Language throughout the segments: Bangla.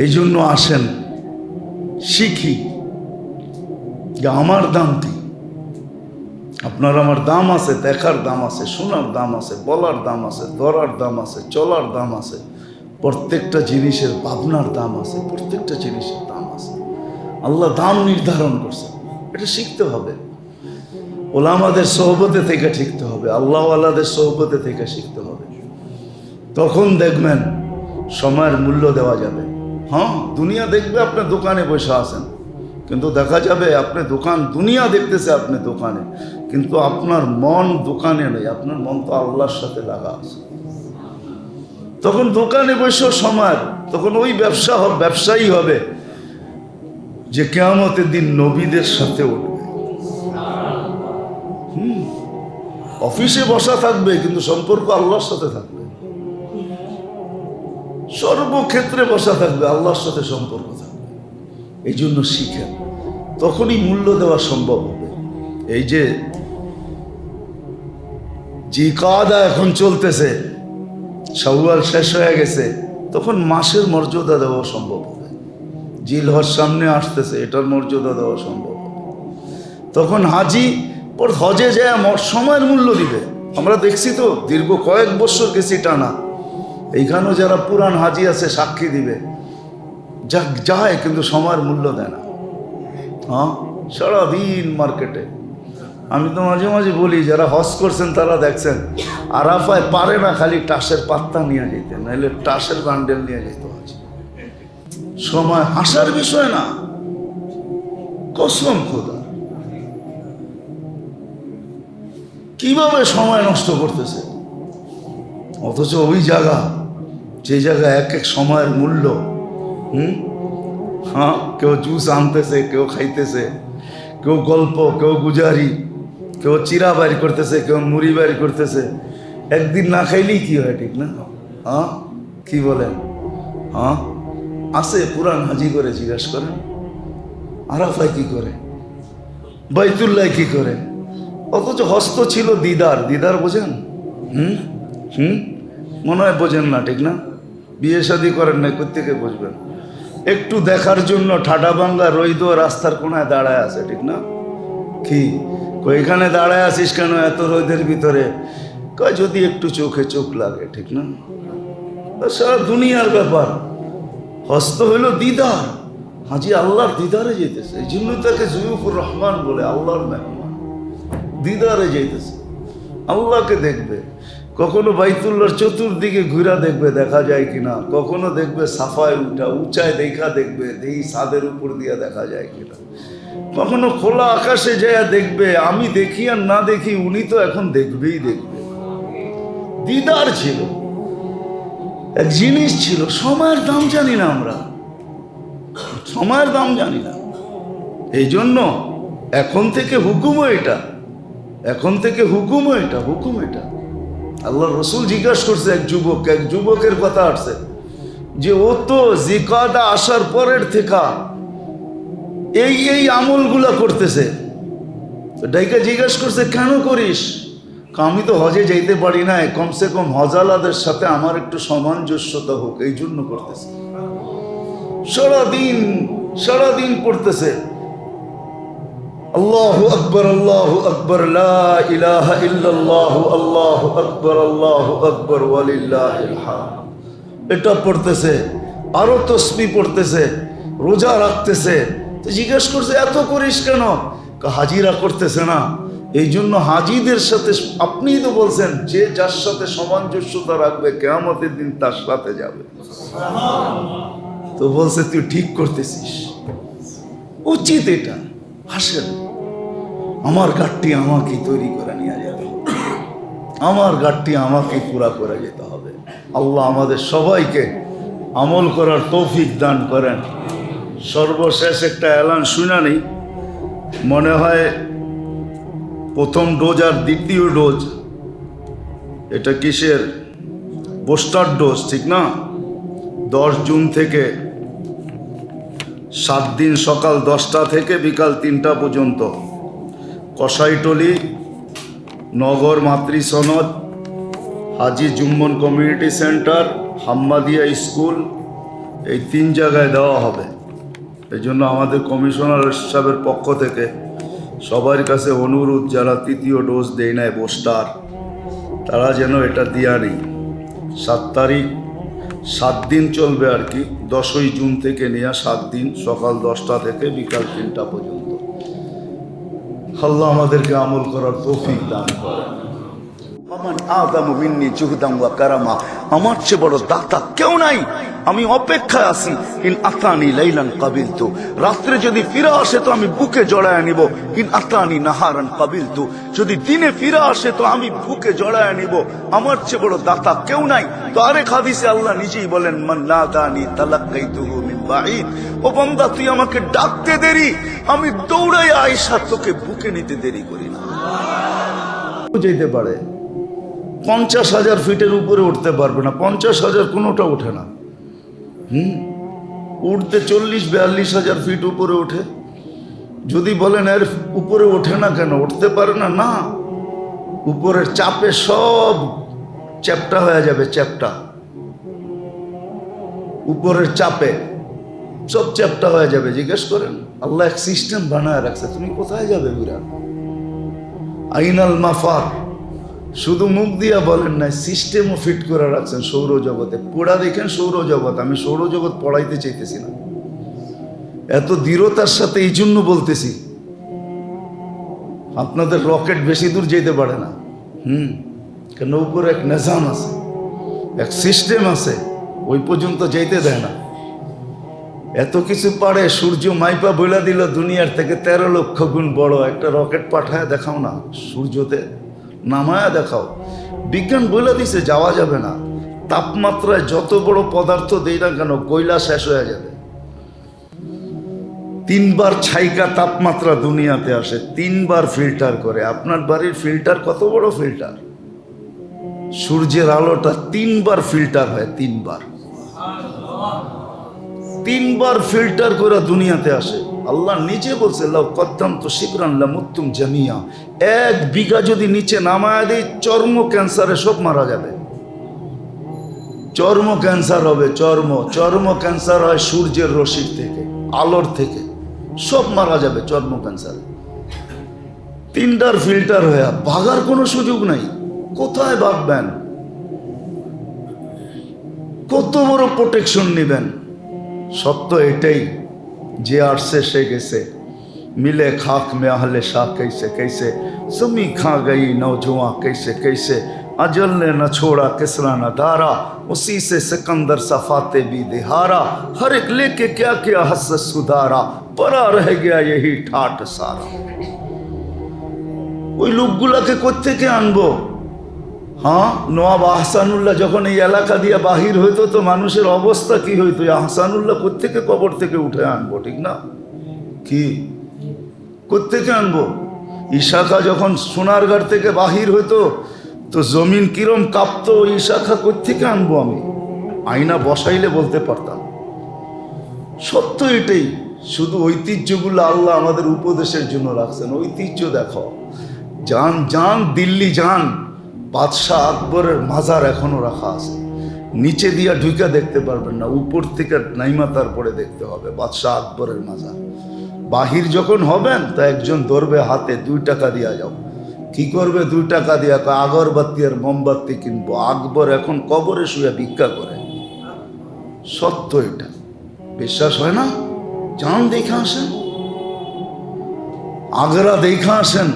এই জন্য আসেন শিখি যে আমার দাম কি। আপনার আমার দাম আছে, দেখার দাম আছে, শোনার দাম আছে, বলার দাম আছে, ধরার দাম আছে, চলার দাম আছে, প্রত্যেকটা জিনিসের ভাবনার দাম আছে, প্রত্যেকটা জিনিসের দাম আছে। আল্লাহ দাম নির্ধারণ করছে, এটা শিখতে হবে। ওলামাদের সোহবতে থেকে শিখতে হবে, আল্লাহওয়ালাদের সোহবতে থেকে শিখতে হবে। তখন দেখবেন সময়ের মূল্য দেওয়া যাবে। হ্যাঁ, দুনিয়া দেখবে আপনি দোকানে বসে আছেন, কিন্তু দেখা যাবে আপনি দুনিয়া দেখতেছে আপনি দোকানে, কিন্তু আপনার মন দোকানে নেই, আপনার মন তো আল্লাহর সাথে লাগা আছে। তখন দোকানে বসেও সময়, তখন ওই ব্যবসায়ী হবে যে কিয়ামতের দিন নবীদের সাথে উঠবে। অফিসে বসা থাকবে কিন্তু সম্পর্ক আল্লাহর সাথে থাকবে, সর্বক্ষেত্রে বসা থাকবে, আল্লাহর সাথে সম্পর্ক থাকবে। এই জন্য শিখেন, তখনই মূল্য দেওয়া সম্ভব হবে। এই যে জিকাদা এখন চলতেছে, শাওয়াল শেষ হয়ে গেছে, তখন মাসের মর্যাদা দেওয়া সম্ভব হবে। জিলহজ সামনে আসতেছে, এটার মর্যাদা দেওয়া সম্ভব হবে। তখন হাজি পর হজে যায় সময়ের মূল্য দিবে। আমরা দেখছি তো, দীর্ঘ কয়েক বছর গেছি টানা, এইখানেও যারা পুরান হাজি আছে সাক্ষী দিবে, যায় কিন্তু সময়ের মূল্য দেয় না। হ্যাঁ, সারাদিন মার্কেটে। আমি তো মাঝে মাঝে বলি, যারা হজ করছেন তারা দেখছেন আরাফায় পারে না খালি টাসের পাত্তা নিয়ে যেতে, নাহলে টাসের বান্ডেল নিয়ে যেতে হচ্ছে। সময় হাসার বিষয় না, কসম খোদা, কিভাবে সময় নষ্ট করতেছে। অথচ ওই জায়গা, যে জায়গায় এক এক সময়ের মূল্য। হ্যাঁ, কেউ জুস আনতেছে, কেউ খাইতেছে, কেউ গল্প, কেউ গুজারি, কেউ চিরা বাইর করতেছে, কেউ মুড়ি বাইর করতেছে। একদিন না খাইলেই কি হয়, ঠিক না? হ্যাঁ, কি বলেন? হ্যাঁ, আছে পুরান হাজি করে জিজ্ঞাসা করেন, আরাফায় কি করে, বাইতুল্লাহ কি করে। অথচ হস্ত ছিল দিদার বোঝেন? মনে হয় বোঝেন না, ঠিক না? বিয়ে শাদী করেন না, কোত্থেকে বুঝবেন? একটু দেখার জন্য ঠাডা বাংলা রইদ রাস্তার কোনায় দাঁড়ায় আছে, ঠিক না? কি এখানে দাঁড়ায় আছিস কেন এত রোদের ভিতরে? কয় যদি একটু চোখে চোখ লাগে, ঠিক না? সারা দুনিয়ার ব্যাপার। হস্ত হইল দিদার, হাজি আল্লাহর দিদারে যেতেছে। এই জন্য তাকে জুয়ুফুর রহমান বলে, আল্লাহর মেহমান। দিদারে যেতেছে, আল্লাহকে দেখবে। কখনো বাইতুল্লাহর চতুর্দিকে ঘুরা দেখবে দেখা যায় কিনা, কখনো দেখবে সাফায় উঁচায় দেখা দেখবে এই ছাদের উপর দিয়ে দেখা যায় কিনা, কখনো খোলা আকাশে যায় দেখবে। আমি দেখি আর না দেখি, উনি তো এখন দেখবেই দেখবে। দিদার ছিল, এক জিনিস ছিল। সময়ের দাম জানি না আমরা, সময়ের দাম জানি না। এই জন্য এখন থেকে হুকুমও এটা, এখন থেকে হুকুমও এটা, হুকুম এটা। আল্লাহ রসুল জিজ্ঞাসা করছে এক যুবকের কথা আসছে, যে ও তো জিকাদা আসার পরের থেকে এই আমলগুলা করতেছে। ডাইকা জিজ্ঞাসা করছে, কেন করিস? আমি তো হজে যাইতে পারি না, কমসে কম হজালাদের সাথে আমার একটু সামঞ্জস্যতা হোক, এই জন্য করতেছে। সারাদিন পড়তেছে আল্লাহু আকবার, আল্লাহু আকবার, লা ইলাহা ইল্লাল্লাহ, আল্লাহু আকবার, আল্লাহু আকবার, ওয়ালিল্লাহিল হামদ। এটা পড়তেছে, আরো তাসবিহ পড়তেছে, রোজা রাখতেছে। তো জিজ্ঞেস করছে, এত করিস কেন? হাজিরা করতেছে না। এই জন্য হাজিদের সাথে, আপনিই তো বলছেন যে যার সাথে সামঞ্জস্যতা রাখবে কিয়ামতের দিন তার সাথে যাবে। তো বলছে তুই ঠিক করতেছিস, উচিত এটা। হাসেন, আমার গাড়টি আমাকে তৈরি করে নিয়ে যেতে হবে, আমার গাড়টি আমাকে পুরা করে যেতে হবে। আল্লাহ আমাদের সবাইকে আমল করার তৌফিক দান করেন। সর্বশেষ একটা এলান শুনানি, মনে হয় প্রথম ডোজ আর দ্বিতীয় ডোজ, এটা কিসের? বুস্টার ডোজ, ঠিক না? 10 জুন থেকে 7 দিন, সকাল 10টা থেকে বিকাল 3টা পর্যন্ত কসাইটলি নগর মাতৃ সনদ, হাজি জুম্মন কমিউনিটি সেন্টার, হাম্মাদিয়া স্কুল, এই 3 জায়গায় দেওয়া হবে। এই জন্য আমাদের কমিশনার সাহেবের পক্ষ থেকে সবার কাছে অনুরোধ, যারা 3য় ডোজ দেয় নাই বুস্টার, তারা যেন এটা দিয়া নেই। 7 তারিখ 7 দিন চলবে আর কি, 10ই জুন থেকে নিয়ে 7 দিন, সকাল 10টা থেকে বিকাল 3টা পর্যন্ত। আল্লাহ আমাদেরকে আমল করার তৌফিক দান করেন। আমার চেয়ে বড় দাতা কেউ নাই, আমি অপেক্ষায় আছি। ইন আতানি লাইলান কাবিলতু, রাত্রে যদি ফিরে আসে তো আমি বুকে জড়ায় নিব। ইন আতানি নাহারান কাবিলতু, যদি দিনে ফিরে আসে তো আমি বুকে জড়ায় নিব। আমার চেয়ে বড় দাতা কেউ নাই। তো আরেক হাদিসে আল্লাহ নিজেই বলেন, মান নাদানি তালাক্কাইতুহু মিন বাঈদ, ও বান্দা তুই আমাকে ডাকতে দেরি, আমি দৌড়াই আয়েশা তোকে বুকে নিতে দেরি করি না। যেতে পারে 50,000 ফিটের উপরে উঠতে পারবে না, 50,000 কোনোটা ওঠে না। উঠতে 40-42,000 ফিট উপরে ওঠে। যদি বলেন এর উপরে ওঠে না কেন, উঠতে পারে না, না, উপরের চাপে সব চ্যাপ্টা হয়ে যাবে, চ্যাপ্টা উপরের চাপে সব চ্যাপ্টা হয়ে যাবে। জিজ্ঞেস করেন, আল্লাহ এক সিস্টেম বানায় রাখছে, তুমি কোথায় যাবে বিরাট? আইনাল মাফার, শুধু মুখ দিয়া বলেন না, সিস্টেমও ফিট করে রাখছেন সৌরজগতে। পড়া দেখেন সৌরজগৎ, আমি সৌরজগৎ পড়াইতে চাইতেছি না, এত দৃঢ়তার সাথে এই জন্য বলতেছি, আপনাদের রকেট বেশি দূর যেতে পারে না। কেন উপরে এক নিজাম আছে, এক সিস্টেম আছে, ওই পর্যন্ত যেতে দেয় না। এত কিছু পারে, সূর্য মাইপা বইলা দিল দুনিয়ার থেকে 13 লক্ষ গুণ বড়। একটা রকেট পাঠায় দেখাও না, সূর্যতে নামায়া দেখাও। বিজ্ঞান বলে দিছে যাওয়া যাবে না। তাপমাত্রায় যত বড় পদার্থ দেই না কেন, কয়লা শেষ হয়ে যাবে। 3 বার ছাইকা তাপমাত্রা দুনিয়াতে আসে, 3 বার ফিল্টার করে। আপনার বাড়ির ফিল্টার কত বড় ফিল্টার? সূর্যের আলোটা 3 বার ফিল্টার হয়, 3 বার, 3 বার ফিল্টার করে দুনিয়াতে আসে। আল্লাহ নিজে বলছে, লাউ কদ্দামতু শিবরান লামুতুম জামিয়া, 1 বিঘা যদি নিচে নামায় দেয়, চর্ম ক্যান্সারে সব মারা যাবে। চর্ম ক্যান্সার হবে, চর্ম ক্যান্সার হয় সূর্যের রশ্মির থেকে, আলোর থেকে, সব মারা যাবে চর্ম ক্যান্সারে। 3টার ফিল্টার হয়ে ভাগার কোনো সুযোগ নাই। কোথায় ভাববেন? কত বড় প্রোটেকশন নেবেন? সত্য এটাই, যে আসছে সে গেছে। मिले खाक में अहले शाह कैसे कैसे, समी खा गई नौजवान कैसे कैसे, अजल ने न छोड़ा किसरा न दारा, उसी से सिकंदर सफाते भी दिहारा, हर एक लेके क्या क्या हस सुधारा, परा रह गया यही ठाट सारा। ওই লোকগুলাকে কোত্থেকে আনবো? হ্যাঁ, নওয়াব আহসানুল্লাহ যখন এই এলাকা দিয়ে বাহির হইতো তো মানুষের অবস্থা কি হইতো? আহসানুল্লাহ কোত্থেকে কবর থেকে উঠে আনবো, ঠিক না? কি কোত্থেকে আনবো? ইশাখা যখন সোনারগাঁর থেকে বাহির হইতো তো জমিন কিরম কাঁপতো, ইশাখা কোত্থেকে আনবো আমি? আয়না বসাইলে বলতে পারতাম। সত্য এটাই। শুধু ঐতিহ্যগুলো আল্লাহ আমাদের উপদেশের জন্য রাখছেন। ঐতিহ্য দেখো, যান যান দিল্লি যান, বাদশাহ আকবরের মাজার এখনো রাখা আছে। নিচে দিয়া ঢুকা দেখতে পারবেন না, উপর থেকে নাইমা তারপরে দেখতে হবে বাদশাহ আকবরের মাজার। বাহির যখন হবেন তা একজন ধরবে হাতে, 2 টাকা দিয়া যাও। কি করবে 2 টাকা দিয়া? আগরবাতি আর মোমবাতি কিনবো। আকবর এখন কবরে শুয়ে ভিক্ষা করে। সত্য এটা, বিশ্বাস হয় না? যান দেখে আসেন, আগ্রা দেখে আসেন,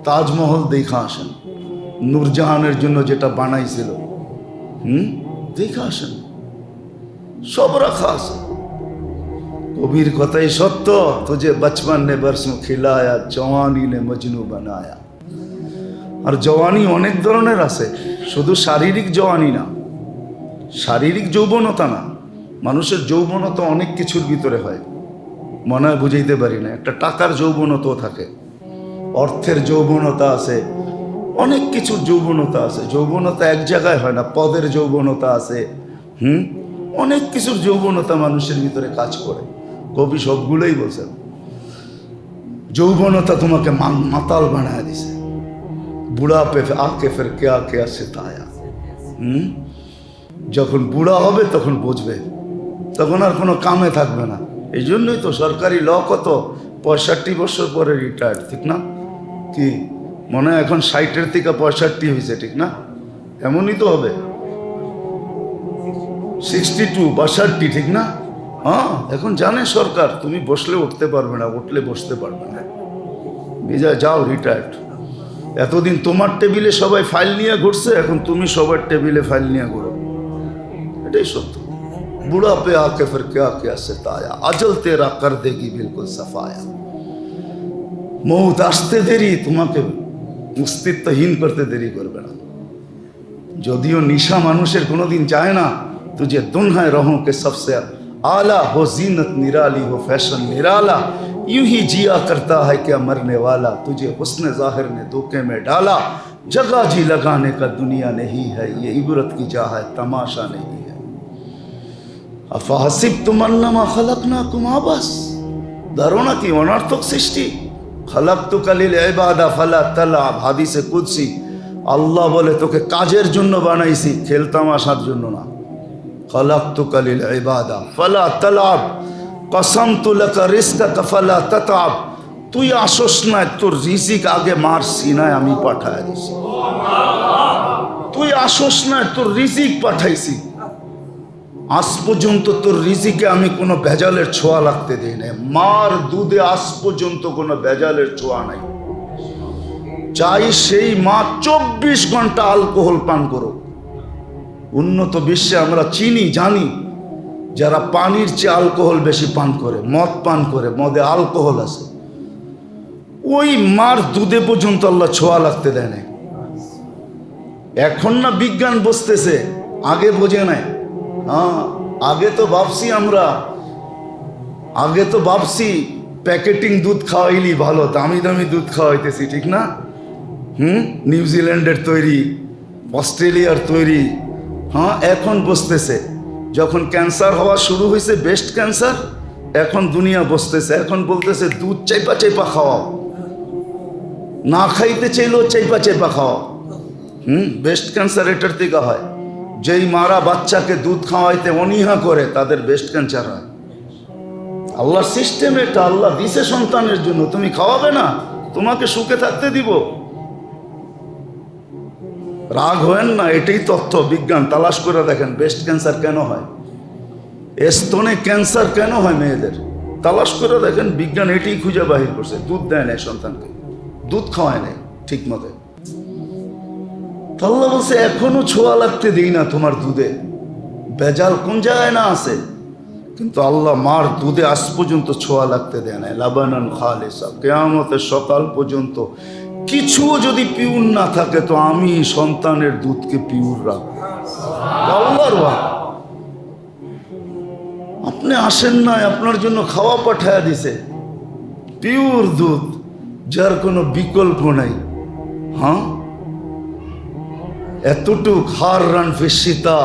তাজমহল দেখে আসেন, নূরজাহানের জন্য যেটা বানাইছিল, দেখে আসেন, সব রাখা আছে। কবির কথাই সত্য, তুঝে বচপন নে বরসোं খিলায়া, জওয়ানি নে মজনু বানায়া। আর জওয়ানি অনেক ধরনের আছে, শুধু শারীরিক জওয়ানি না, শারীরিক যৌবনতা না। মানুষের যৌবনতা অনেক কিছুর ভিতরে হয়, মনে হয় বুঝাইতে পারি না। একটা টাকার যৌবনতাও থাকে, অর্থের যৌবনতা আছে, অনেক কিছুর যৌবনতা আছে। যৌবনতা এক জায়গায় হয় না, পদের যৌবনতা আছে, অনেক কিছুর যৌবনতা মানুষের ভিতরে কাজ করে। কবি সবগুলোই বলছেন, যৌবনতা তোমাকে মাতাল বানায় দিছে, বুড়া পে আকে ফের কেয়া কেয়া সিতায়া। যখন বুড়া হবে তখন বুঝবে তখন আর কোনো কামে থাকবে না। এই জন্যই তো সরকারি ল কত 65 বছর পরে রিটায়ার্ড, ঠিক না? কি মনে হয় এখন 60-এর থেকে 65 হয়েছে, ঠিক না? এমনই তো হবে, 62 62, ঠিক না? হ্যাঁ, এখন জানে সরকার তুমি বসলে উঠতে পারবে না, উঠলে বসতে পারবে না, বিজয় যাও রিটায়ার্ড। এতদিন তোমার টেবিলে সবাই ফাইল নিয়ে ঘুরছে, এখন তুমি সবার টেবিলে ফাইল নিয়ে ঘুরো, এটাই সত্য। বুড়া पे आके फिर क्या क्या सताया, अजल तेरा कर देगी बिल्कुल सफाया। মৌত আসতে দেরি তোমাকে অস্তিত্বহীন করতে দেরি করবে না। যদিও নিশা মানুষের কোনোদিন যায় না, तुझे दुन्हा रहों के सबसे आला हो, जीनत निराली हो, फैशन निराला, यूं ही जिया करता है क्या मरने वाला, तुझे हुस्न जाहिर ने धोखे में डाला, जगह जी लगाने का दुनिया नहीं है, ये इबरत की जा है तमाशा नहीं है। अफहसिब्तुम अन्नमा खलकनाकुम आबस, धारणा की अनर्थक सृष्टि, खलकतुका लिल इबादा फला तलअब, हादिसे कुदसी, আল্লাহ বলে তোকে কাজের জন্য বানাইছি, খেলতামাশার জন্য না। খলাকতুকা লিল ইবাদা ফালা তালআব, কসমতু লাকা রিজকাকা ফালা তাতআব, তুই আসস না, তোর রিজিক আগে মার সিনায় আমি পাঠায় দিছি। তুই আসস না, তোর রিজিক পাঠাইছি, আজ পর্যন্ত তোর রিজিকে আমি কোনো ভেজালের ছোঁয়া লাগতে দিই না। মার দুধে আজ পর্যন্ত কোনো ভেজালের ছোঁয়া নাই। চাই সেই মা 24 ঘন্টা অ্যালকোহল পান করো। উন্নত বিশ্বে আমরা চিনি জানি যারা পানির চেয়ে অ্যালকোহল বেশি পান করে, মদ পান করে, মদে অ্যালকোহল আছে, ওই মার দুধে পর্যন্ত আল্লাহ ছোঁয়া লাগতে দেয় না। এখন না বিজ্ঞান বসতেছে, আগে বোঝে নাই। হ্যাঁ, আগে তো ভাবছি প্যাকেটিং দুধ খাওয়াইলি ভালো, দামি দামি দুধ খাওয়াইতেছি, ঠিক না? নিউজিল্যান্ডের তৈরি, অস্ট্রেলিয়ার তৈরি। হ্যাঁ, এখন বসতেছে, যখন ক্যান্সার হওয়া শুরু হয়েছে, ব্রেস্ট ক্যান্সার, এখন দুনিয়া বসতেছে, এখন বলতেছে দুধ চাইপা চাইপা খাওয়াও, না খাইতে চাইলেও চাইপা চাইপা খাওয়াও। ব্রেস্ট ক্যান্সার এটার থেকে হয়, যেই মারা বাচ্চাকে দুধ খাওয়াইতে অনীহা করে তাদের ব্রেস্ট ক্যান্সার হয়। আল্লাহর সিস্টেম এটা, আল্লাহ দিছে সন্তানের জন্য, তুমি খাওয়াবে না, তোমাকে সুখে থাকতে দিব। রাগ হয় না, এটাই তথ্য, বিজ্ঞান তালাশ করে দেখেন ব্রেস্ট ক্যান্সার কেন হয়, স্তনে ক্যান্সার কেন হয় মেয়েদের, তালাশ করে দেখেন, বিজ্ঞান এটাই খুঁজে বাহির করছে। দুধ দেয় নাই সন্তানকে, দুধ খাওয়ায় নাই ঠিক মতো। আল্লাহ বলছে এখনো ছোঁয়া লাগতে দিই না তোমার দুধে, ভেজাল কোন জায়গায় না আছে, কিন্তু আল্লাহ মার দুধে আজ পর্যন্ত ছোঁয়া লাগতে দেয় না। লাবানান খালিসা, কিয়ামতের সকাল পর্যন্ত কিছুও যদি পিউর না থাকে তো আমি সন্তানের দুধকে পিউর রাখবো। আল্লাহর ওয়াদা। আপনি আসেন না, আপনার জন্য খাওয়া পাঠায়া দিছে, পিউর দুধ, যার কোনো বিকল্প নাই। হ্যাঁ, এতটুক হার রান ফিসিতা,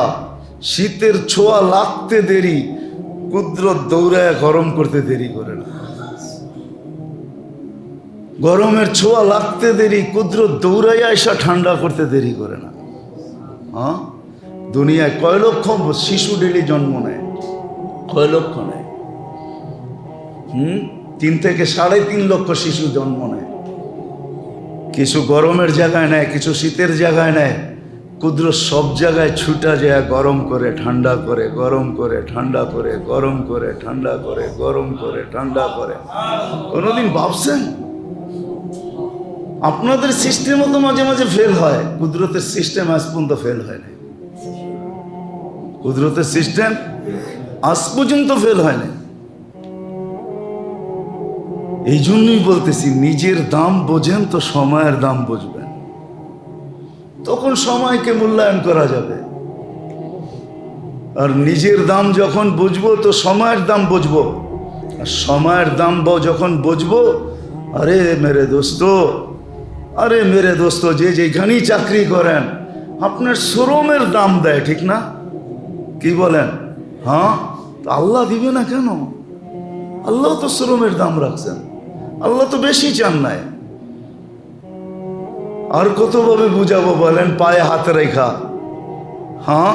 শীতের ছোঁয়া লাগতে দেরি, কুদরত দৌড়ায় গরম করতে দেরি করে না। গরমের ছোঁয়া লাগতে দেরি, কুদরত দৌড়াইয়া এসা ঠান্ডা করতে দেরি করে না। হ্যাঁ, দুনিয়ায় কয় লক্ষ শিশু ডেলি জন্ম নেয়, কয় লক্ষ নেয়? 3 থেকে 3.5 লক্ষ শিশু জন্ম নেয়। কিছু গরমের জায়গায় নেয়, কিছু শীতের জায়গায় নেয়। কুদরত সব জায়গায় ছুটা যায়, গরম করে ঠান্ডা করে, গরম করে ঠান্ডা করে, গরম করে ঠান্ডা করে, গরম করে ঠান্ডা করে। কোনোদিন ভাবছেন আপনাদের সিস্টেমও তো মাঝে মাঝে ফেল হয়, কুদরতের সিস্টেম আজ পর্যন্ত ফেল হয় না। কুদরতের সিস্টেম আজ পর্যন্ত ফেল হয় না। এই জন্যই বলতেছি, নিজের দাম বোঝেন তো সময়ের দাম বুঝবেন, তখন সময়কে মূল্যায়ন করা যাবে। আর নিজের দাম যখন বুঝবো তো সময়ের দাম বুঝবো, আর সময়ের দাম যখন বুঝবো, আরে মেরে দোস্ত, যে যেখানেই চাকরি করেন আপনার শ্রমের দাম দেয়, ঠিক না? কি বলেন? হ্যাঁ, আল্লাহ দিবে না কেন? আল্লাহ তো শ্রমের দাম রাখছেন, আল্লাহ তো বেশি চান নাই। আর কতভাবে বুঝাবো বলেন? পায়ে হাত রেখা, হ্যাঁ,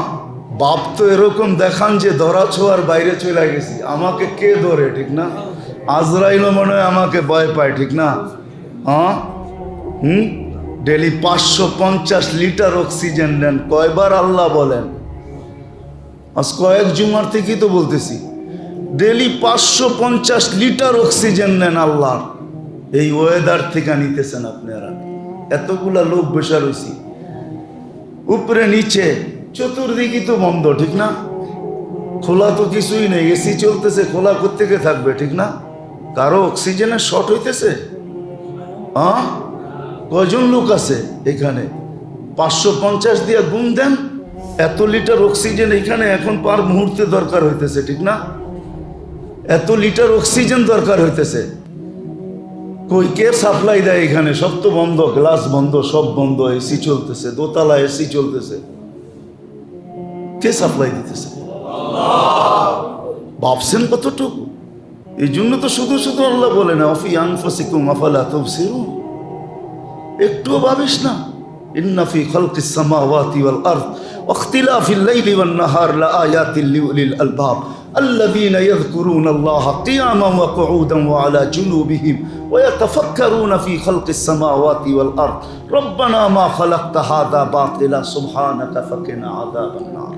বাপ তো এরকম দেখান যে ধরা ছোঁয়ার বাইরে চলে গেছি, আমাকে কে ধরে, ঠিক না? আজরাইলও মনে হয় আমাকে ভয় পায়, ঠিক না? হ্যাঁ, ডেলি 550 লিটার অক্সিজেন নেন, কয়বার আল্লাহ বলেন? আজ কয়েক জুমার থেকেই তো বলতেছি, ডেলি 550 লিটার অক্সিজেন নেন আল্লাহ। এই ওয়েদার থেকে নিতেছেন আপনারা। এতগুলা লোক বসে রয়েছি, উপরে নিচে চতুর্দিকে তো বন্ধ, ঠিক না? খোলা তো কিছুই নেই, এসি চলতেছে, খোলা কোত্থেকে থাকবে, ঠিক না? কারো অক্সিজেনের শর্ট হইতেছে? হ্যাঁ, কয়জন লোক আছে এখানে? 550 দিয়ে গুণ দেন, এত লিটার অক্সিজেন এখানে এখন পার মুহূর্তে দরকার হইতেছে, ঠিক না? এত লিটার অক্সিজেন দরকার হইতেছে। কই কে সাপ্লাই দেয় এখানে? সব তো বন্ধ, গ্লাস বন্ধ, সব বন্ধ, এসি চলতেছে, দোতলা এসি চলতেছে। কে সাপ্লাই দিতেছে? ভাবছেন কতটুকু? এই জন্য তো শুধু শুধু আল্লাহ বলে না অফি আনফুসিকুম আফালা তুবসিরুন। একটুও ভাবিস না? ইন্না ফি খালকিস সামাওয়াতি ওয়াল আরদ ওয়া ইখতিলাফিল লাইলি ওয়ান নাহার লাআয়াতিল লিউলিল আলবাব الذين يذكرون الله قياما وقعودا وعلى جنوبهم ويتفكرون في خلق السماوات والأرض ربنا ما خلقت هذا باطلا سبحانك فقنا عذاب النار।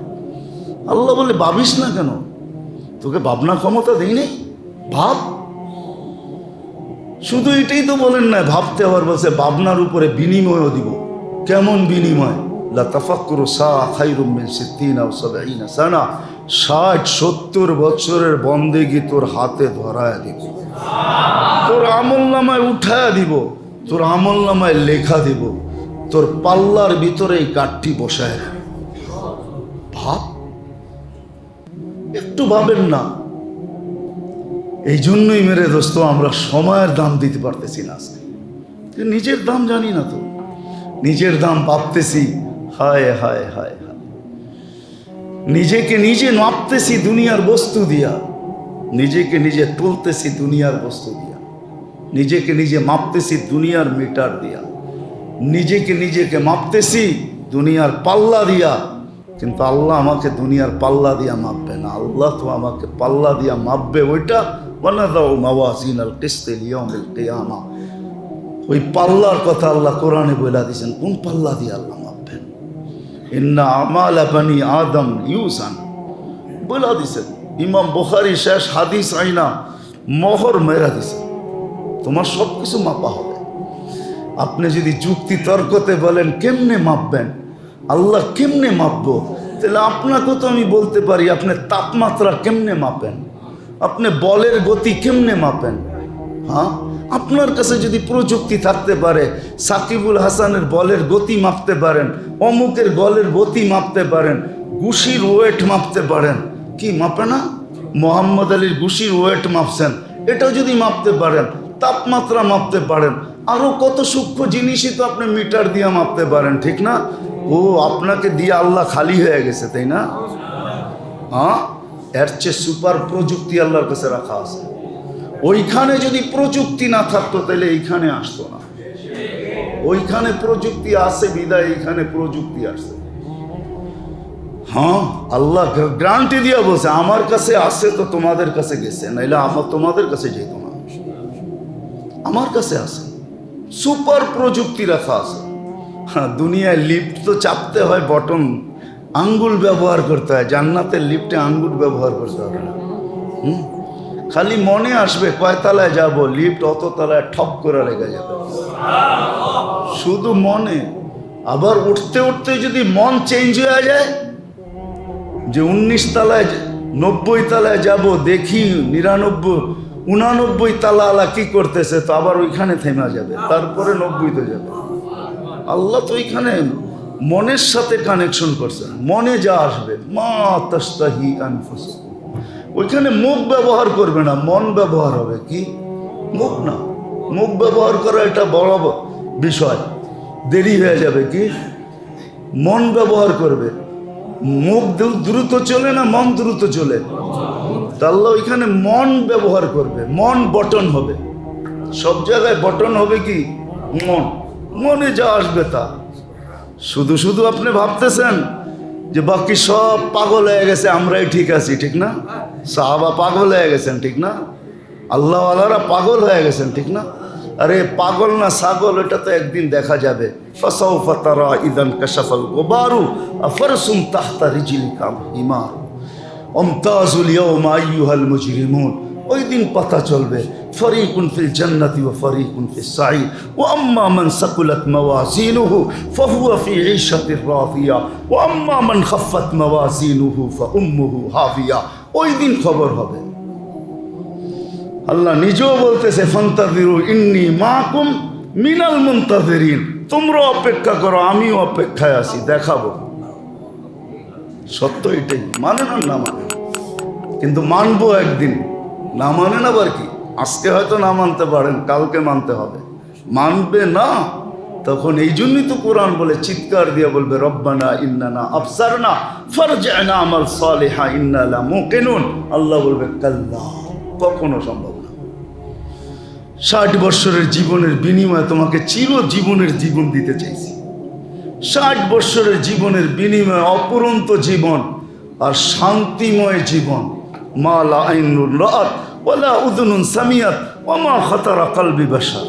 আল্লাহ বলে ভাবিস না কেন? তোকে ভাবনা ক্ষমতা দেই নাই, ভাব। শুধু এটাই তো বলেন না, ভাবতে আবার বলছে ভাবনার উপরে বিনিময়ও দিব। কেমন বিনিময়? লা তাফাক্কুরু সাআ খায়রুম মিন 60 আও 70 সানা। 60-70 বছরের বন্দেগি তোর হাতে ধরায় দিব, তোর আমলনামায় উঠায় দিব, তোর আমলনামায় লেখা দিব, তোর পাল্লার ভিতরে এই কাঠটি বসায় দেব। ভাব, একটু ভাবেন না? এই জন্যই মেরে দোস্ত আমরা সময়ের দাম দিতে পারতেছি না আজকে। নিজের দাম জানি না তো, নিজের দাম ভাবতেছি। হায় হায় হায় হায়, নিজেকে নিজে মাপতেছি দুনিয়ার বস্তু দিয়া, নিজেকে নিজে তুলতেছি দুনিয়ার বস্তু দিয়া, নিজেকে নিজে মাপতেছি দুনিয়ার মিটার দিয়া, নিজেকে নিজেকে মাপতেছি দুনিয়ার পাল্লা দিয়া। কিন্তু আল্লাহ আমাকে দুনিয়ার পাল্লা দিয়া মাপবে না, আল্লাহ তো আমাকে পাল্লা দিয়া মাপবে। ওইটা ওয়ানাদাউ মাওয়াজিনাল কিসতি লিয়াউমিল কিয়ামা, ওই পাল্লার কথা আল্লাহ কোরআনে বলে দিয়েছেন। কোন পাল্লা দিয়ে আল্লাহ মাপবেন? ইন্না আমালা বানি আদম ইউসান বলে দিয়েছেন। ইমাম বুখারী শেষ হাদিস আইনা মোহর মেরা দিয়েছেন, তোমার সব কিছু মাপা হবে। আপনি যদি যুক্তি তর্কতে বলেন কেমনে মাপবেন, আল্লাহ কেমনে মাপবো, তাহলে আপনাকে তো আমি বলতে পারি আপনি তাপমাত্রা কেমনে মাপেন, আপনি বলের গতি কেমনে মাপেন। হ্যাঁ, আপনার কাছে যদি প্রযুক্তি থাকতে পারে, সাকিবুল হাসানের বলের গতি মাপতে পারেন, অমুকের গলের গতি মাপতে পারেন, ঘুষির ওয়েট মাপতে পারেন, কি মাপে না? মোহাম্মদ আলীর ঘুষির ওয়েট মাপছেন, এটাও যদি মাপতে পারেন, তাপমাত্রা মাপতে পারেন, আরো কত সূক্ষ্ম জিনিসই তো আপনি মিটার দিয়ে মাপতে পারেন, ঠিক না? ও আপনাকে দিয়ে আল্লাহ খালি হয়ে গেছে, তাই না? হ্যাঁ, এর চেয়ে সুপার প্রযুক্তি আল্লাহর কাছে রাখা আছে। ওইখানে যদি প্রযুক্তি না থাকতো তাহলে এইখানে আসতো না। ওইখানে প্রযুক্তি আছে বিদায় এইখানে প্রযুক্তি আসছে। হ্যাঁ, আল্লাহ গ্যারান্টি দিয়ে বলছে আমার কাছে আছে তো তোমাদের কাছে গেছে, নাইলে আমার তোমাদের কাছে যেত না। আমার কাছে আছে, সুপার প্রযুক্তি রাখা আছে। হ্যাঁ, দুনিয়ায় লিফট তো চাপতে হয় বটন, আঙ্গুল ব্যবহার করতে হয়। জান্নাতের লিফটে আঙ্গুল ব্যবহার করতে হবে না। খালি মনে আসবে কয় তলায় যাব, লিফট অত তলায় ঠপ করে লেগে যাবে, শুধু মনে। আবার উঠতে উঠতে যদি মন চেঞ্জ হয়ে যায় যে 19 তলায় 90 তলায় যাব, দেখি 99 তালা কি করতেছে, তো আবার ওইখানে থেমে যাবে, তারপরে 90-তে যাবে। আল্লাহ তো ওইখানে মনের সাথে কানেকশন করছেন, মনে যা আসবে মা তাস্তাহি আনফুসুকুম, ওইখানে মুখ ব্যবহার করবে না, মন ব্যবহার হবে। কি মুখ না, মুখ ব্যবহার করা এটা বড় বিষয়, দেরি হয়ে যাবে। কি মন ব্যবহার করবে। মুখ দ্রুত চলে না মন দ্রুত চলে? আল্লাহ ওইখানে মন ব্যবহার করবে, মন বটন হবে। সব জায়গায় বটন হবে কি? মন, মনে যা আসবে তা। শুধু শুধু আপনি ভাবতেছেন যে বাকি সব পাগল হয়ে গেছে, আমরাই ঠিক আছি, ঠিক না? সাহাবা পাগল হয়ে গেছেন, ঠিক না? আল্লাহওয়ালারা পাগল হয়ে গেছেন, ঠিক না? আরে পাগল না ছাগল, এটা তো একদিন দেখা যাবে। ফাসাউফা তারা ইদান কাশাফাল গুবারু আফারসুম তাহতা রিজলিকা হিমার আমতাজুল ইয়াওমা আইয়ুহাল মুজরিমুন। ওই দিন পাতা চলবে, ফরিকুন ফিল জান্নাতি ওয়া ফরিকুন ফিস সাঈর ওয়া আম্মা মান সাকুলাত মাওয়াজিনুহু ফাহুয়া ফি ঈশাতির রাদিয়া ওয়া আম্মা মান খাফফাত মাওয়াজিনুহু ফাউম্মুহু হাবিয়া। ওই দিন খবর হবে। আল্লাহ নিজেও বলতেছে ফান্তাযিরু ইন্নী মাকুম মিনাল মুনতাযিরিন, তোমরা অপেক্ষা করো, আমিও অপেক্ষায় আছি, দেখাবো। সত্য এটাই, মানে না মানে, কিন্তু মানবো একদিন। না মানেন আবার কি, আজকে হয়তো না মানতে পারেন, কালকে মানতে হবে। মানবে না, তখন এই জন্যই তো কোরআন বলে, চিৎকার দিয়ে বলবে রব্বানা ইন্নানা আবসারনা ফারজি'না আমাল সালিহা ইন্না লা মুকিনুন। আল্লাহ বলবে কাল্লা, কখনো সম্ভব না। 60 বৎসরের জীবনের বিনিময়ে তোমাকে চিরজীবনের জীবন দিতে চাইছি। 60 বৎসরের জীবনের বিনিময়ে অপুরন্ত জীবন আর শান্তিময় জীবন। মা লা আইনুন রাআত ওয়ালা উযুনুন সামিয়াত ওয়া মা খাতারা কলবি বাশার।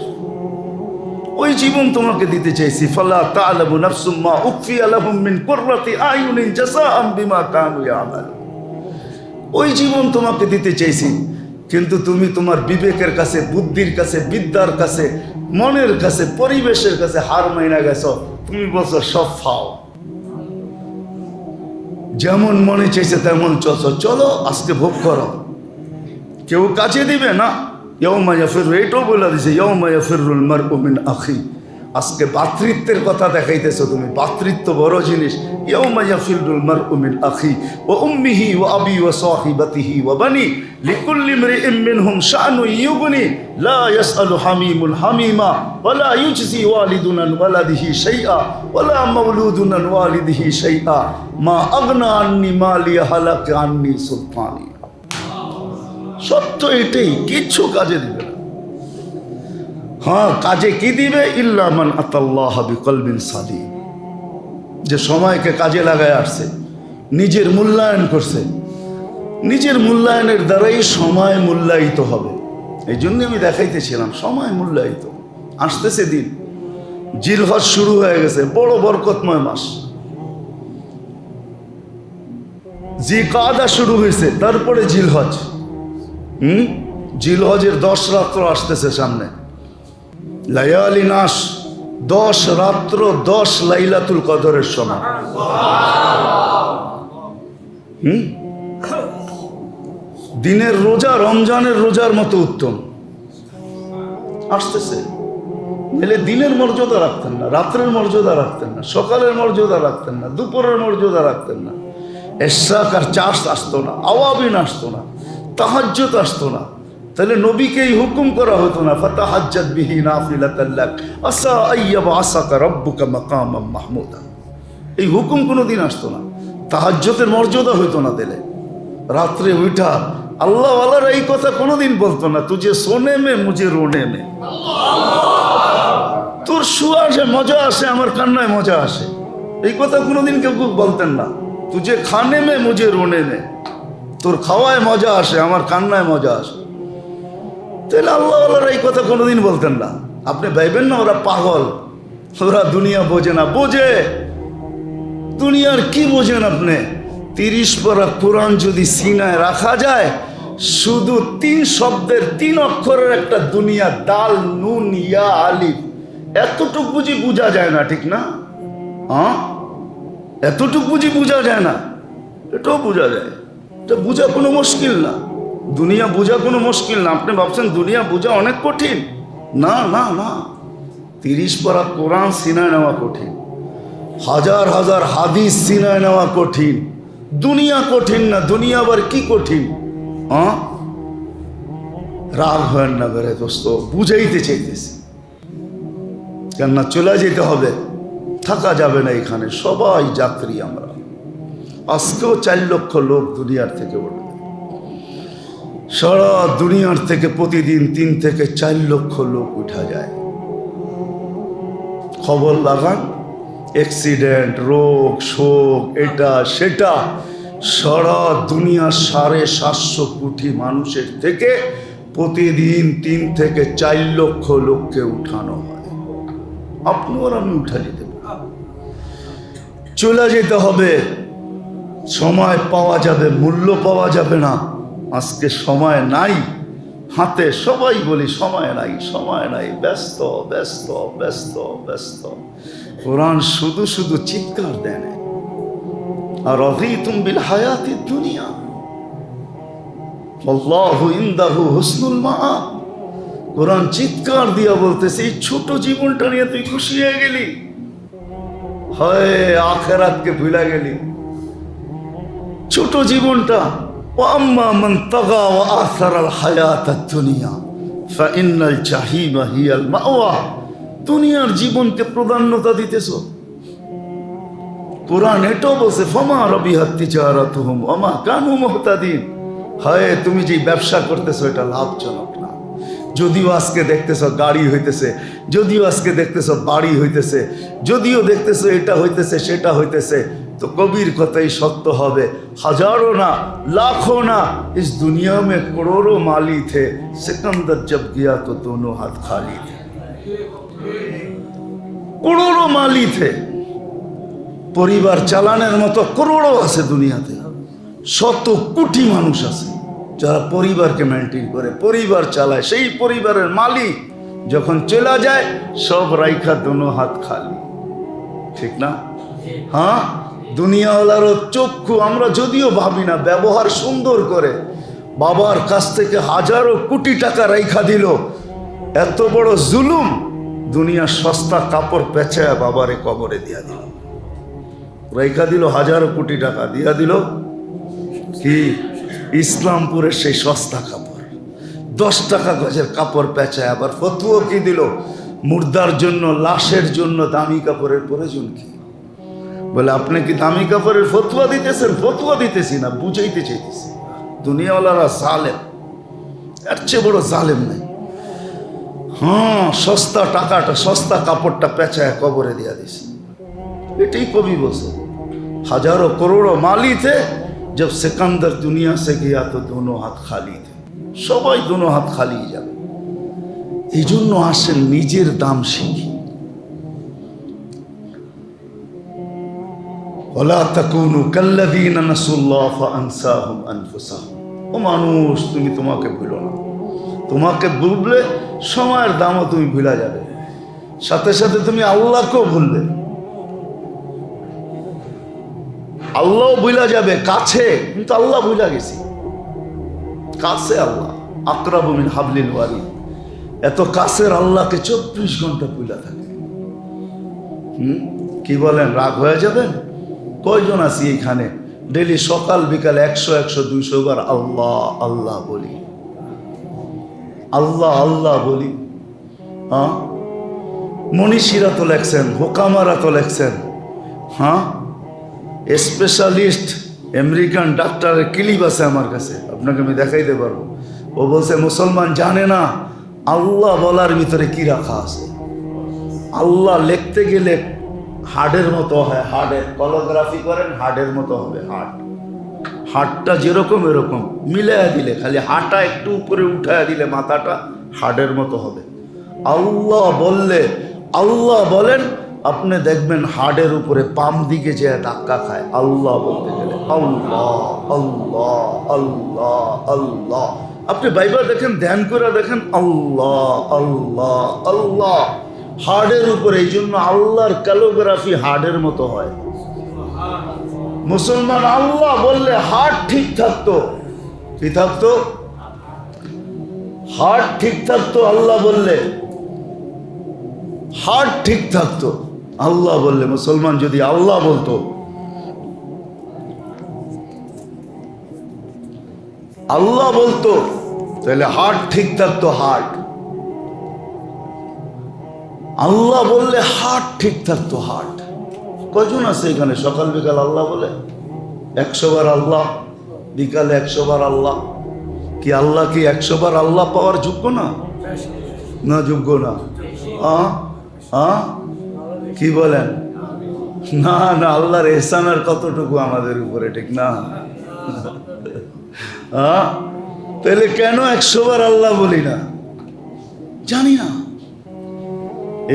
ওই জীবন তোমাকে দিতে চাইছি। ফালা তা'লামু নাফসুম মা উখফিয়া লাহুম মিন কুররাতি আয়ুনিন জাযাআম বিমা কানু ইয়ামালুন। ওই জীবন তোমাকে দিতে চাইছি, কিন্তু তুমি তোমার বিবেকের কাছে, বুদ্ধির কাছে, বিদ্যার কাছে, মনের কাছে, পরিবেশের কাছে হার মাইনা গেছো। তুমি বলছো সব ফাও, যেমন মনে চাইছে তেমন চলছো, চলো আজকে ভোগ করো। কেউ কাছে দিবে না। ইয়াউমা ইয়াফিরু, এটাও বলে দিছে ইয়াউমা ইয়াফিরুল মারউ মিন আখি। আজকে ভাতৃত্বের কথা দেখাইতেছো তুমি, ভাতৃত্ব বড় জিনিস। ইয়াউমা ইয়াফিরুল মারউ মিন আখি ওয়া উম্মিহি ওয়া আবি ওয়া সাহিবাতিহি ওয়া বানি লিকুল্লি ইমরিইম মিনহুম শা'নুন ইউগনি লা ইয়াসআলু হামিমুন হামিমা ওয়া লা ইউজজি ওয়ালিদুন আন ওয়ালাদিহি শাইআ ওয়া লা মাওলুদুন আন ওয়ালিদিহি শাইআ মা আগনা আন্নি মালিয়া হালাকা আন্নি সুলতানি। সত্য এটাই, কিচ্ছু কাজে দিবে না। হ্যাঁ, কাজে কি দিবে? ইল্লা মান আতাল্লাহ বিকলবিন সালিম। যে সময়কে কাজে লাগায় আসছে, নিজের মূল্যায়ন করছে, নিজের মূল্যায়নের দ্বারাই সময় মূল্যায়িত হবে। এই জন্য আমি দেখাইতেছিলাম, সময় মূল্যায়িত। আসতেছে দিন, জিলহজ শুরু হয়ে গেছে, বড় বরকতময় মাস। জিকাদা শুরু হয়েছে, তারপরে জিলহজ। জিলহজের 10 রাত্র আসতেছে সামনে। লায়ালি নাস, 10 রাত্র, 10 লাইলাতুল কদরের সময়। দিনের রোজা রমজানের রোজার মতো উত্তম আসতেছে। এলে দিনের মর্যাদা রাখতেন না, রাত্রের মর্যাদা রাখতেন না, সকালের মর্যাদা রাখতেন না, দুপুরের মর্যাদা রাখতেন না। এশরাক আর চাষ আসতো না, আওয়াবিন আসতো না, তাহাজ্জুদ আসতো না। তাহলে নবীকেই হুকুম করা হতো না, ফাতাহাজ্জাত বিহি নাফিলাতাল লাক আসা আইয়াবআসাকা রাব্বুকা মাকামাম মাহমুদা। এই হুকুম কোনোদিন আসতো না। তাহাজ্জুদের মর্যাদা হইতো না দিলে। রাত্রে উঠা আল্লাহওয়ালারা এই কথা কোনোদিন বলতো না, তুঝে সোনে মে মুঝে রোনে মে। তোর শুয়া আসে মজা আসে, আমার কান্নায় মজা আসে, এই কথা কোনোদিন কেউ বলতেন না। তুঝে খানে মে মুঝে রোনে মে, তোর খাওয়ায় মজা আসে, আমার কান্নায় মজা আসে। তাহলে আল্লাহওয়ালারা এই কথা কোনোদিন বলতেন না। আপনি ভাইবেন না ওরা পাগল, ওরা দুনিয়া বোঝে না। বোঝে, দুনিয়ার কি বোঝেন আপনি? 30 পারা কোরআন যদি সিনায় রাখা যায়, শুধু 3 শব্দের 3 অক্ষরের একটা দুনিয়া, দাল নুন ইয়া আলিফ, এতটুকু বুঝি বোঝা যায় না, ঠিক না? হ্যাঁ, এতটুকু বুঝি বোঝা যায় না? এটাও বোঝা যায়। এটা বোঝা কোনো মুশকিল না, দুনিয়া বোঝা কোনো মুশকিল না। আপনি ভাবছেন দুনিয়া বোঝা অনেক কঠিন? না না না, 30 পারা কোরআন সিনায় নেওয়া কঠিন, হাজার হাজার হাদিস সিনায় নেওয়া কঠিন। দুনিয়া কঠিন না, দুনিয়া আবার কি কঠিন? হ্যাঁ, রাগ হয় না বেড়ে দোস্ত, বুঝাইতে চাইতেছি। কেননা চলে যেতে হবে, থাকা যাবে না এখানে, সবাই যাত্রী আমরা। আজকেও 4 লক্ষ লোক দুনিয়ার থেকে উঠবে। সারা দুনিয়ার থেকে প্রতিদিন 3 থেকে 4 লক্ষ লোক উঠা যায়। খবর লাগান, অ্যাক্সিডেন্ট, রোগ শোক, এটা সেটা, সারা দুনিয়ার 750 কোটি মানুষের থেকে প্রতিদিন 3 থেকে 4 লক্ষ লোককে উঠানো হয়। আপনি আর আমি উঠা যেতে পারি, চলে যেতে হবে। সময় পাওয়া যাবে, মূল্য পাওয়া যাবে না। আজকে সময় নাই হাতে, সবাই বলি সময় নাই, সময় নাই, ব্যস্ত ব্যস্ত ব্যস্ত ব্যস্ত। কোরআন শুধু শুধু চিৎকার দেন, আর রাযীতুম বিল হায়াতিদ দুনিয়া আল্লাহু ইনদাহু হুসনুল মাআব। কোরআন চিৎকার দিয়া বলতেছে, এই ছোট জীবনটা নিয়ে তুই খুশি হয়ে গেলি, হয় আখিরাতকে ভুলে গেলি। ছোট জীবনটা, ওয়াম্মা মান তাগা ওয়া আসারাল হায়াতাদ দুনিয়া ফাইন্নাল জাহিমা হিয়াল মাওয়া। দুনিয়ার জীবনকে প্রাধান্যতা দিতেছ। কোরআন এটাও বলছে, ফামা রাবিহাত তিজারাতুহুম ওয়া মা কানু মুহতাদিন। হয় তুমি যে ব্যবসা করতেছো এটা লাভজনক না। যদিও আজকে দেখতেছ গাড়ি হইতেছে, যদিও আজকে দেখতেছ বাড়ি হইতেছে, যদিও দেখতেছ এটা হইতেছে সেটা হইতেছে, তো কবির কথাই সত্য হবে। হাজারোं ना लाखों ना इस दुनिया में करोड़ों माली थे, सिकंदर जब गया तो दोनों हाथ खाली थे। करोड़ों माली थे, পরিবার চালানোর মতো করোড়ো আছে দুনিয়াতে, 100 কোটি মানুষ আছে যারা পরিবারকে মেনটেন করে, পরিবার চালায়। সেই পরিবারের মালিক যখন চলে যায়, সব রাইখা দোনো হাত খালি, ঠিক না? হ্যাঁ, দুনিয়াওয়ালারও চক্ষু আমরা যদিও ভাবি না, ব্যবহার সুন্দর করে, বাবার কাছ থেকে হাজারো কোটি টাকা রাইখা দিল, এত বড় জুলুম। দুনিয়ার সস্তা কাপড় পেঁচায় বাবারে কবরে দিয়া দিল, রাইখা দিল হাজারো কোটি টাকা দিয়া দিল কি ইসলামপুরের সেই সস্তা কাপড়, 10 টাকা গজের কাপড় পেঁচায়। আবার ফতুয়া কি দিল, মুর্দার জন্য, লাশের জন্য দামি কাপড়ের প্রয়োজন কি? বলে আপনি কি দামি কাপড়ের ফতুয়া দিতেছেন? ফতুয়া দিতেছি না, বুঝাইতে চাইতেছি। দুনিয়াওয়ালারা জালেম, এর চেয়ে বড় জালেম নাই। হ্যাঁ, সস্তা টাকাটা, সস্তা কাপড়টা পেঁচায় কবরে দিয়া দিছে। এটাই কবি বলছে, হাজারো করোড়ো মালি থে, जब सिकंदर दुनिया से गया तो दोनों हाथ खाली थे। সবাই দোনো হাত খালি যাবে। এই জন্য আসেন নিজের দাম শিখি। ওয়ালা তাকুনু কাল্লাযীনা নাসুল্লাহ ফাআনসাহুম আনফুসাহুম। ও মানুষ, তুমি তোমাকে ভুলো না। তোমাকে ভুললে সময়ের দামও তুমি ভুলা যাবে, সাথে সাথে তুমি আল্লাহকেও ভুলবে। আল্লাহ ভুলা যাবে কাছে, কিন্তু আল্লাহ ভুলা গেছি কাছে। আল্লাহ আকরাবু মিন হাবলিল ওয়ারিদ, এত কাছের আল্লাহকে 24 ঘন্টা ভুলা থাকে। কি বলেন, রাগ হয়ে যাবেন? কয়জন আছি এখানে ডেলি সকাল বিকাল 100 100 200 বার আল্লাহ আল্লাহ বলি, আল্লাহ আল্লাহ বলি। হ্যাঁ, মনীষীরা তো লেখছেন, হোকামারা তো লেখছেন। হ্যাঁ, স্পেশালিস্ট আমেরিকান ডাক্তারের ক্লিপ আছে আমার কাছে, আপনাকে আমি দেখাইতে পারবো। ও বলছে মুসলমান জানে না আল্লাহ বলার ভিতরে কি রাখা আছে। আল্লাহ লিখতে গেলে হার্টের মতো হয়, হার্টের কলোগ্রাফি করেন, হার্টের মতো হবে। হার্টটা যেরকম এরকম মিলাইয়া দিলে, খালি হাঁটা একটু উপরে উঠাইয়া দিলে মাথাটা হার্টের মতো হবে। আল্লাহ বললে, আল্লাহ বলেন, আপনি দেখবেন হাড়ের উপরে পাম দিকে যে ধাক্কা খায় আল্লাহ বলতে গেলে। আল্লাহ আল্লাহ আল্লাহ আল্লাহ। আপনি বাইবেল দেখেন, ধ্যান করে দেখেন, আল্লাহ আল্লাহ আল্লাহ হাড়ের উপরে। এই জন্য আল্লাহর ক্যালোগ্রাফি হাড়ের মতো হয়। মুসলমান আল্লাহ বললে হার্ট ঠিক থাকতো। কি থাকতো? হার্ট ঠিক থাকতো। আল্লাহ বললে হার্ট ঠিক থাকতো। আল্লাহ বললে, মুসলমান যদি আল্লাহ বলতো, আল্লাহ বলতো, তাহলে হার্ট ঠিক থাকতো। হার্ট আল্লাহ বললে হার্ট ঠিক থাকতো। হার্ট কয়জন আছে এখানে সকাল বিকাল আল্লাহ বলে? 100 বার আল্লাহ, বিকালে 100 বার আল্লাহ। কি আল্লাহ কি 100 বার আল্লাহ পাওয়ার যোগ্য না? না, যোগ্য না। কি বলেন? না না, আল্লাহর এহসান আর কতটুকু আমাদের উপরে, ঠিক না? তাহলে কেন 100 বার আল্লাহ বলি না? জানি না।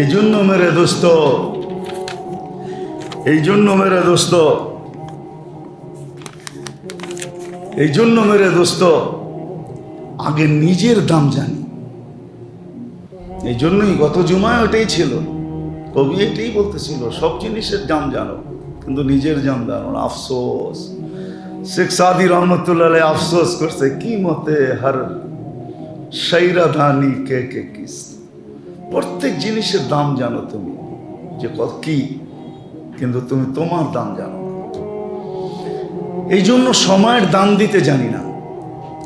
এই জন্য মেরে দোস্ত, এই জন্য মেরে দোস্ত, এই জন্য মেরে দোস্ত, আগে নিজের দাম জানি। এই জন্যই গত জুমায় ওটাই ছিল, কবি এটাই বলতেছিল, সব জিনিসের দাম জানো কিন্তু নিজের দাম জানো না। আফসোস, শেখ সাদি রহমতুল্লাহ আলাইহি আফসোস করছে, কি মতে হর শাইরা ধানি কে কে কিস। প্রত্যেক জিনিসের দাম জানো তুমি, যে কি, কিন্তু তুমি তোমার দাম জানো না। এই জন্য সময়ের দাম দিতে জানি না।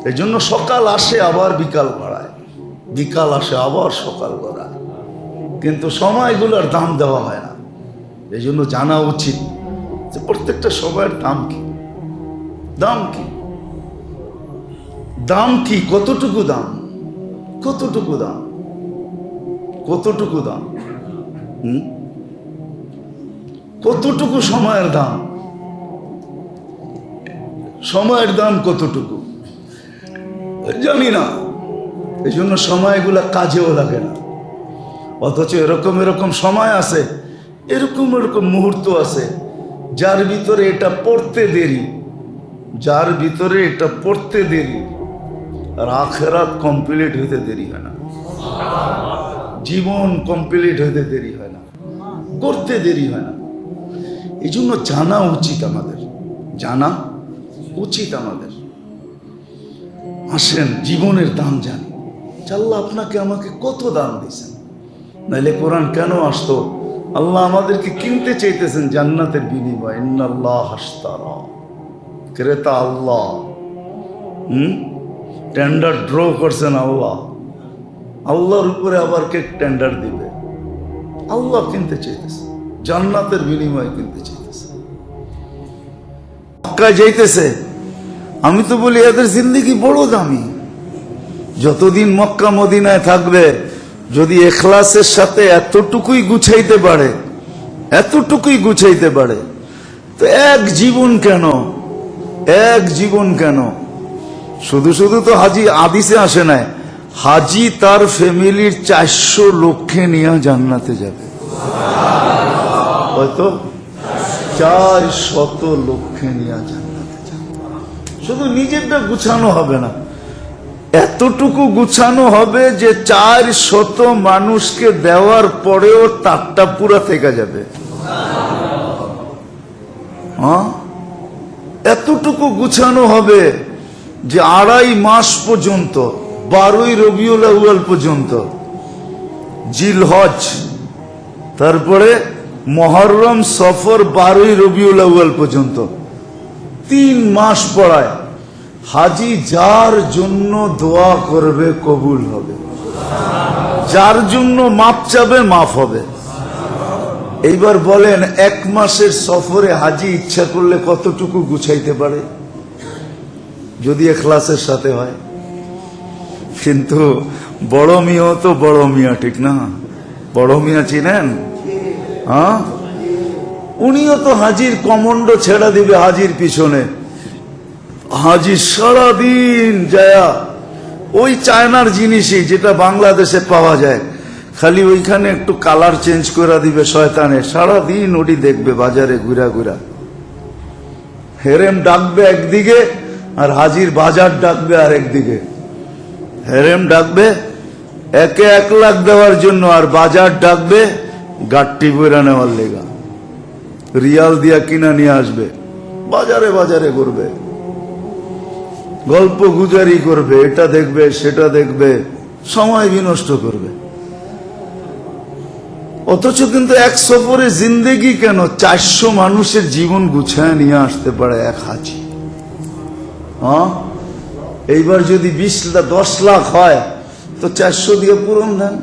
এই জন্য সকাল আসে আবার বিকাল বাড়ায়, বিকাল আসে আবার সকাল বাড়ায়, কিন্তু সময়গুলোর দাম দেওয়া হয় না। এই জন্য জানা উচিত যে প্রত্যেকটা সময়ের দাম কি, দাম কি, দাম কি, কতটুকু দাম, কতটুকু দাম, কতটুকু দাম, কতটুকু সময়ের দাম, সময়ের দাম কতটুকু জানি না। এই জন্য সময়গুলা কাজেও লাগে না। অথচ এরকম এরকম সময় আছে, এরকম এরকম মুহূর্ত আছে যার ভিতরে এটা পড়তে দেরি, যার ভিতরে এটা পড়তে দেরি, আর আখেরাত কমপ্লিট হইতে দেরি হয় না, জীবন কমপ্লিট হইতে দেরি হয় না, করতে দেরি হয় না। এই জন্য জানা উচিত আমাদের, জানা উচিত আমাদের। আসেন জীবনের দাম জানি, আল্লাহ আপনাকে আমাকে কত দাম দিয়েছেন, নাইলে কোরআন কেন আসতো? আল্লাহ আমাদেরকে কিনতে চাইতেছেন জান্নাতের বিনিময়। ইন্নাল্লাহ হাশতারা, ক্রেতা আল্লাহ। টেন্ডার ড্র করছেন আল্লাহ, আল্লাহর উপরে আবার কে টেন্ডার দিবে? আল্লাহ কিনতে চাইতেছে, জান্নাতের বিনিময় কিনতে চাইতেছে। মক্কায় যাইতেছে, আমি তো বলি এদের জিন্দেগি বড় দামি। যতদিন মক্কা মদিনায় থাকবে, যদি ইখলাসের সাথে এতটুকুই গুছাইতে পারে, এতটুকুই গুছাইতে পারে, তো এক জীবন কেন, এক জীবন কেন? শুধু শুধু তো হাজি হাদিসে আসে নাই, হাজি তার ফ্যামিলির 400 লোককে নিয়ে জান্নাতে যাবে। হয়তো 400 লোককে নিয়ে জান্নাতে যাবে। শুধু নিজেরটা গুছানো হবে না, এতটুকু গুছানো হবে যে 400 মানুষকে দেওয়ার পরেও তারটা পুরা থেকে যাবে। এতটুকু গুছানো হবে যে 2.5 মাস পর্যন্ত, 12ই রবিউল আউয়াল পর্যন্ত, জিলহজ, তারপরে মুহররম, সফর, 12ই রবিউল আউয়াল পর্যন্ত 3 মাস পড়ায়। হাজি যার জন্য দোয়া করবে কবুল হবে, যার জন্য মাপ চাবে মাফ হবে। এইবার বলেন 1 মাসের সফরে হাজি ইচ্ছা করলে কতটুকু গুছাইতে পারে যদি ইখলাসের সাথে হয়? কিন্তু বড় মিয়া তো বড় মিয়া, ঠিক না? বড় মিয়া চিনেন? উনিও তো হাজির কমন্ডো ছেড়া দিবে হাজির পিছনে। হাজি সারাদিন যায়া ওই চায়নার জিনিসই যেটা বাংলাদেশে পাওয়া যায়, খালি ওইখানে একটু কালার চেঞ্জ করে দিবে শয়তানে, সারাদিন ওটি দেখবে বাজারে ঘুরা ঘুরা। হেরেম ডাকবে একদিকে আর হাজির বাজার ডাকবে আর একদিকে। হেরেম ডাকবে একে 1 লাখ দেওয়ার জন্য, আর বাজার ডাকবে গাট্টি বইরা নেওয়ার লেগা, রিয়াল দিয়া কিনা নিয়ে আসবে, বাজারে বাজারে ঘুরবে, গল্প গুজারি করবে, এটা দেখবে সেটা দেখবে, সময় বিনষ্ট করবে। অথচ কিন্তু এক সফরে জিন্দেগি কেন 400 মানুষের জীবন গুছায় নিয়ে আসতে পারে এক হাজি। এইবার যদি 10 লাখ হয় তো 400 দিয়ে পূরণ দেন।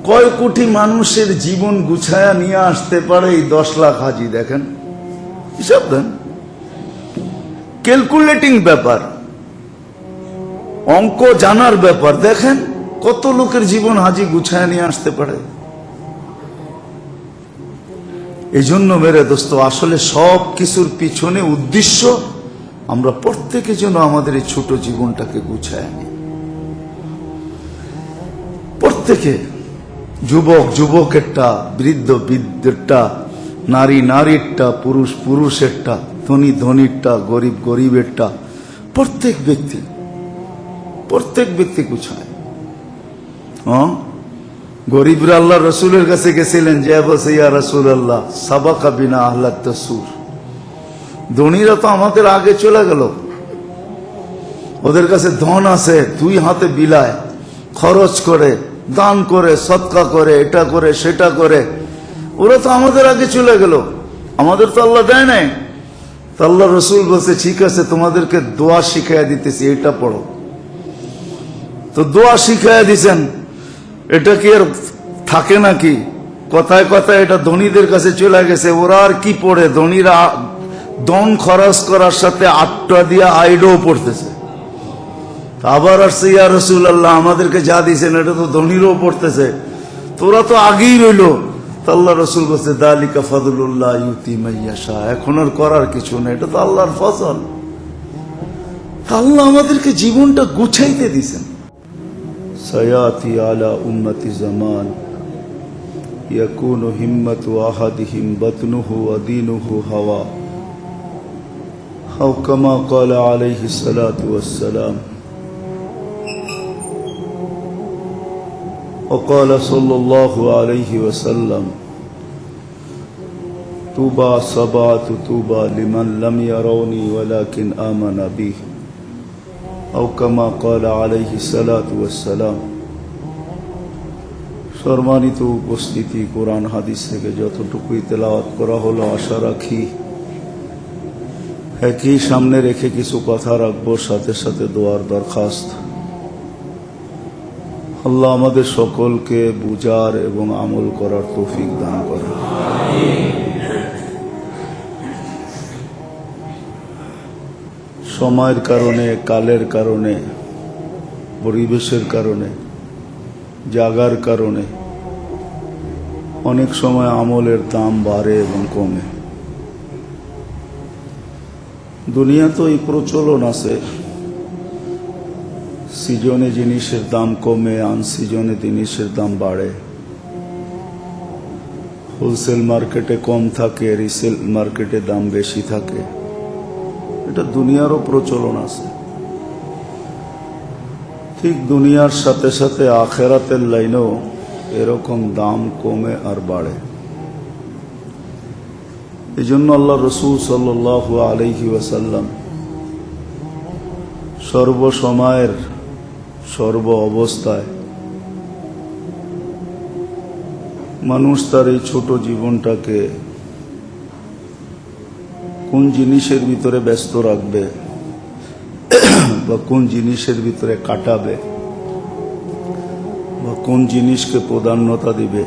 কয় কোটি মানুষের জীবন গুছায়া নিয়ে আসতে পারে এই 10 লাখ হাজি? দেখেন, হিসাব দেন। ক্যালকুলেটিং ব্যাপার, অঙ্ক জানার ব্যাপার। দেখেন কত লোকের জীবন হাজি গুছায় নিয়ে আসতে পারে। এই জন্য মেরে দোস্ত, আসলে সব কিছুর পিছনে উদ্দেশ্য আমরা প্রত্যেকে যেন আমাদের এই ছোট জীবনটাকে গুছায় আনি। প্রত্যেকে, যুবক যুবকেরটা, বৃদ্ধ বৃদ্ধেরটা, নারী নারীরটা, পুরুষ পুরুষেরটা, ধনী ধনীরটা, গরিব গরিবেরটা, প্রত্যেক ব্যক্তি গুছায়। হ্যাঁ, গরিবরা আল্লাহ রসুলের কাছে গেছিলেন, যে বসে ইয়া রসুল আল্লাহ সাবাকা বিনা আহলাত তাসুর। ধনীরা তো আমাদের আগে চলে গেল, ওদের কাছে ধন আছে, দুই হাতে বিলায়, খরচ করে, দান করে, সদকা করে, এটা করে সেটা করে, ওরা তো আমাদের আগে চলে গেল, আমাদের তো আল্লাহ দেয় নাই। তো আল্লাহ রসুল বলছে, ঠিক আছে তোমাদেরকে দোয়া শিখাইয়া দিতেছি, এটা পড়ো। তো দোয়া শিখাইয়া দিছেন, এটা কি আর থাকে নাকি? কথায় কথায় এটা ধনীদের কাছে চলে গেছে, ওরা আর কি পড়ে? ধনীরা দন খরচ করার সাথে আটটা দিয়া আইডও পড়তেছে। আবার আসছে, ইয়া রসুল আল্লাহ আমাদেরকে যা দিয়েছেন এটা তো ধনীরও পড়তেছে, তোরা তো আগেই রইল। আল্লাহ রসুল বলছে, দালিকা ফাদলুল্লাহ ইউতি মাইয়াশা। এখন আর করার কিছু নেই, এটা তো আল্লাহর ফজল। আল্লাহ আমাদেরকে জীবনটা গুছাইতে দিছেন। সায়াতি আলা উম্মতি জামান ইয়াকুনু হিম্মাতু আহাদিহিম বাতনুহু ওয়া দীনুহু হাওয়া আও কামা ক্বালা আলাইহিস সালাতু ওয়াস সালাম। وقال صلى الله عليه وسلم طوبى سبعة طوبى لمن لم يروني ولكن آمن بي أو كما قال عليه الصلاة والسلام। সম্মানিত উপস্থিতি, কোরআন হাদিস থেকে যতটুকুই তেলাওয়াত করা হলো, আশা রাখি একই সামনে রেখে কিছু কথা রাখবো, সাথে সাথে দোয়ার দরখাস্ত। আল্লাহ আমাদের সকলকে বুঝার এবং আমল করার তৌফিক দান করেন। সময়ের কারণে, কালের কারণে, পরিবেশের কারণে, জাগার কারণে অনেক সময় আমলের দাম বাড়ে এবং কমে। দুনিয়া তো এই প্রচলন আছে, সিজনে জিনিসের দাম কমে, আনসিজনে জিনিসের দাম বাড়ে। হোলসেল মার্কেটে কম থাকে, রিসেল মার্কেটে দাম বেশি থাকে। এটা দুনিয়ারও প্রচলন আছে। ঠিক দুনিয়ার সাথে সাথে আখেরাতের লাইনেও এরকম দাম কমে আর বাড়ে। এই জন্য আল্লাহ রসুল সাল্লাল্লাহু আলাইহি ওয়াসাল্লাম সর্বসময়ের সর্ব অবস্থায় মানুষ তার এই ছোট জীবনটাকে কোন জিনিসের ভিতরে ব্যস্ত রাখবে বা কোন জিনিসের ভিতরে কাটাবে বা কোন জিনিসকে প্রাধান্যতা দিবে,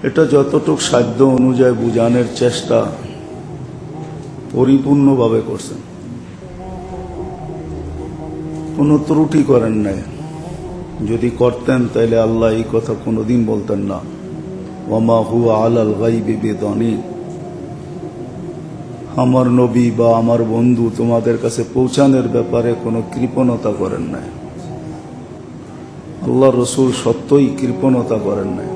এটা যতটুক সাধ্য অনুযায়ী বুঝানোর চেষ্টা পরিপূর্ণভাবে করছেন, কোনো ত্রুটি করেন নাই। যদি করতেন তাহলে আল্লাহ এই কথা কোনোদিন বলতেন না, ওয়ামা হুয়া আলাল গায়বি বিদানীন। আমার নবী বা আমার বন্ধু তোমাদের কাছে পৌঁছানোর ব্যাপারে কোনো কৃপণতা করেন নাই। আল্লাহ রসুল সত্যই কৃপণতা করেন নাই।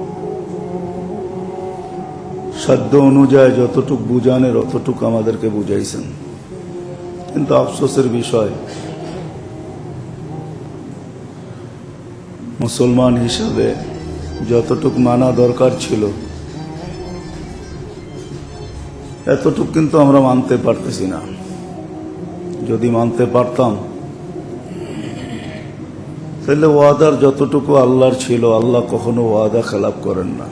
সাধ্য অনুযায়ী যতটুক বুঝানের অতটুক আমাদেরকে বুঝাইছেন। কিন্তু আফসোসের বিষয়, মুসলমান হিসাবে যতটুক মানা দরকার ছিল এতটুক কিন্তু আমরা মানতে পারতেছি না। যদি মানতে পারতাম তাহলে ওয়াদার যতটুকু আল্লাহর ছিল, আল্লাহ কখনো ওয়াদা খেলাপ করেন না,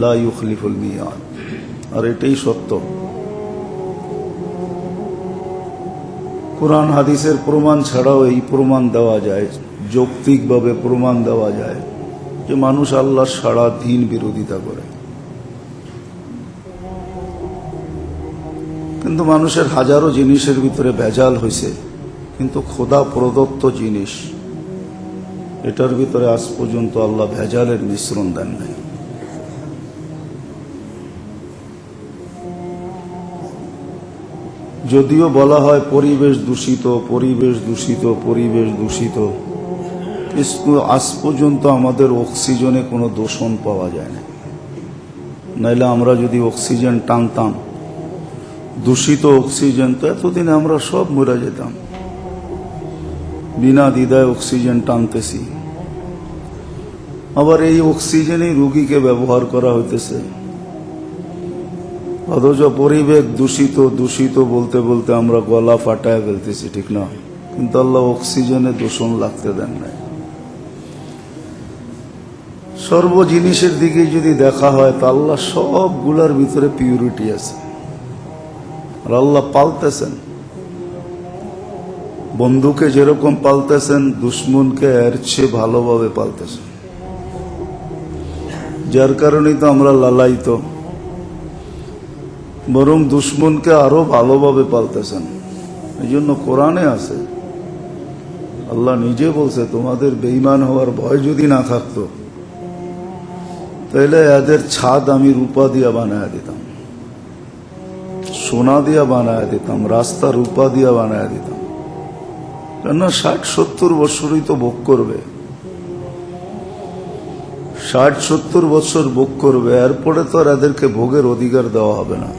লা ইউখলিফুল মিয়াদ। আর এটাই সত্য। কোরআন হাদিসের প্রমাণ ছাড়াও এই প্রমাণ দেওয়া যায়, যৌক্তিকভাবে প্রমাণ দেওয়া যায় যে মানুষ আল্লাহর সারা দিন বিরোধিতা করে। কিন্তু মানুষের হাজারো জিনিসের ভিতরে ভেজাল হয়েছে, কিন্তু খোদা প্রদত্ত জিনিস এটার ভিতরে আজ পর্যন্ত আল্লাহ ভেজালের মিশ্রণ দেন নাই। যদিও বলা হয় পরিবেশ দূষিত, পরিবেশ দূষিত, পরিবেশ দূষিত, কিন্তু আজ পর্যন্ত আমাদের অক্সিজেনে কোনো দূষণ পাওয়া যায় না। নাইলে আমরা যদি অক্সিজেন টানতাম, দূষিত অক্সিজেন, তো এতদিনে আমরা সব মরে যেতাম। বিনা দ্বিধায় অক্সিজেন টানতেছি, আবার এই অক্সিজেনই রোগীকে ব্যবহার করা হইতেছে। অথচ পরিবেশ দূষিত দূষিত বলতে বলতে আমরা গলা ফাটায় ফেলতেছি, ঠিক না? কিন্তু আল্লাহ অক্সিজেনে দূষণ লাগতে দেন নাই। সর্ব জিনিসের দিকে যদি দেখা হয় তা আল্লাহ সবগুলার ভিতরে পিউরিটি আছে। আর আল্লাহ পালতেছেন, বন্ধুকে যেরকম পালতেছেন দুশ্মনকে এর চেয়ে ভালোভাবে পালতেছেন। যার কারণেই তো আমরা লালায়িত, বরং দুশ্মনকে আরো ভালোভাবে পালতেছেন। এই জন্য কোরআনে আছে, আল্লাহ নিজে বলছে, তোমাদের বেঈমান হওয়ার ভয় যদি না থাকতো তাহলে এদের ছাদ আমি রূপা দিয়া বানায় দিতাম, সোনা দিয়া বানায় দিতাম, রাস্তা রূপা দিয়া বানায় দিতাম। কেননা 60-70 বছরই তো ভোগ করবে, 60-70 বছর ভোগ করবে, এরপরে তো আর এদেরকে ভোগের অধিকার দেওয়া হবে না।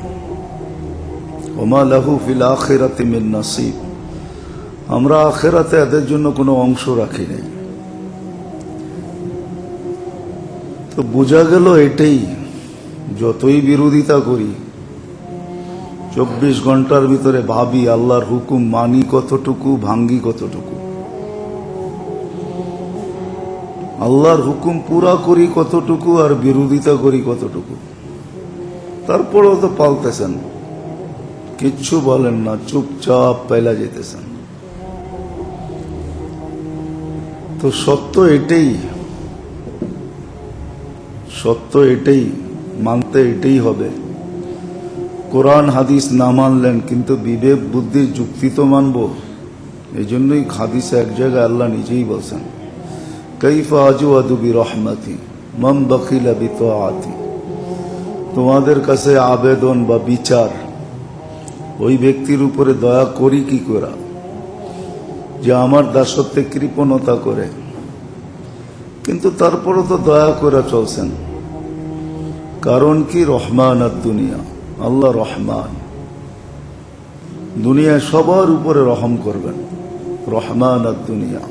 ওমা লাহু ফিল আখিরাতি মিন নাসিব, আমরা আখিরাতে এদের জন্য কোনো অংশ রাখি নাই। তো বোঝা গেল এটাই, যতই বিরোধিতা করি 24 ঘন্টার ভিতরে ভাবি আল্লাহর হুকুম মানি কতটুকু, ভাঙ্গি কতটুকু, আল্লাহর হুকুম পুরা করি কতটুকু আর বিরোধিতা করি কতটুকু। তারপরেও তো পালতেছেন, কিচ্ছু বলেন না, চুপচাপ পেলা যেতেছেন। তো সত্য এটাই, সত্য এটাই, মানতে এটাই হবে। কোরআন হাদিস না মানলেন কিন্তু বিবেক বুদ্ধির যুক্তি তো মানব। এই জন্যই হাদিসে এক জায়গায় আল্লাহ নিজেই বলছেন, কাইফা আজওয়াদু বিরহমাতি মান বাখিলা বিতাআতি, তোমাদের কাছে আবেদন বা বিচার, ওই ব্যক্তির উপরে দয়া করি কি করা যে আমার দাসত্বে কৃপণতা করে, কিন্তু তারপরও তো দয়া করে চলছেন। কারণ কি? রহমান আর দুনিয়া, আল্লাহ রহমান, দুনিয়ায় সবার উপরে রহম করবেন। রহমান আর দুনিয়া,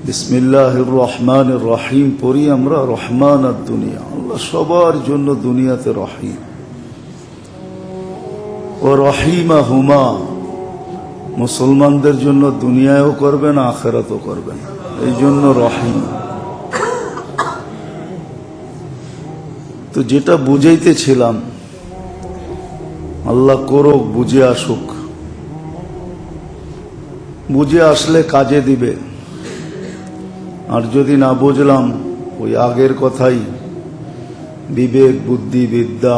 বিসমিল্লাহির রহমানির রহিম পড়ি আমরা, রহমান আর দুনিয়া, আল্লাহ সবার জন্য দুনিয়াতে রহিম। ও রহিমা হুমা, মুসলমানদের জন্য দুনিয়ায়ও করবেন আখিরাতও করবেন, এই জন্য রহিম। তো যেটা বুঝাইতেছিলাম, আল্লাহ করুক, বুঝে আসুক, বুঝে আসলে কাজে দিবে। আর যদি না বুঝলাম, ওই আগের কথাই, বিবেক বুদ্ধি বিদ্যা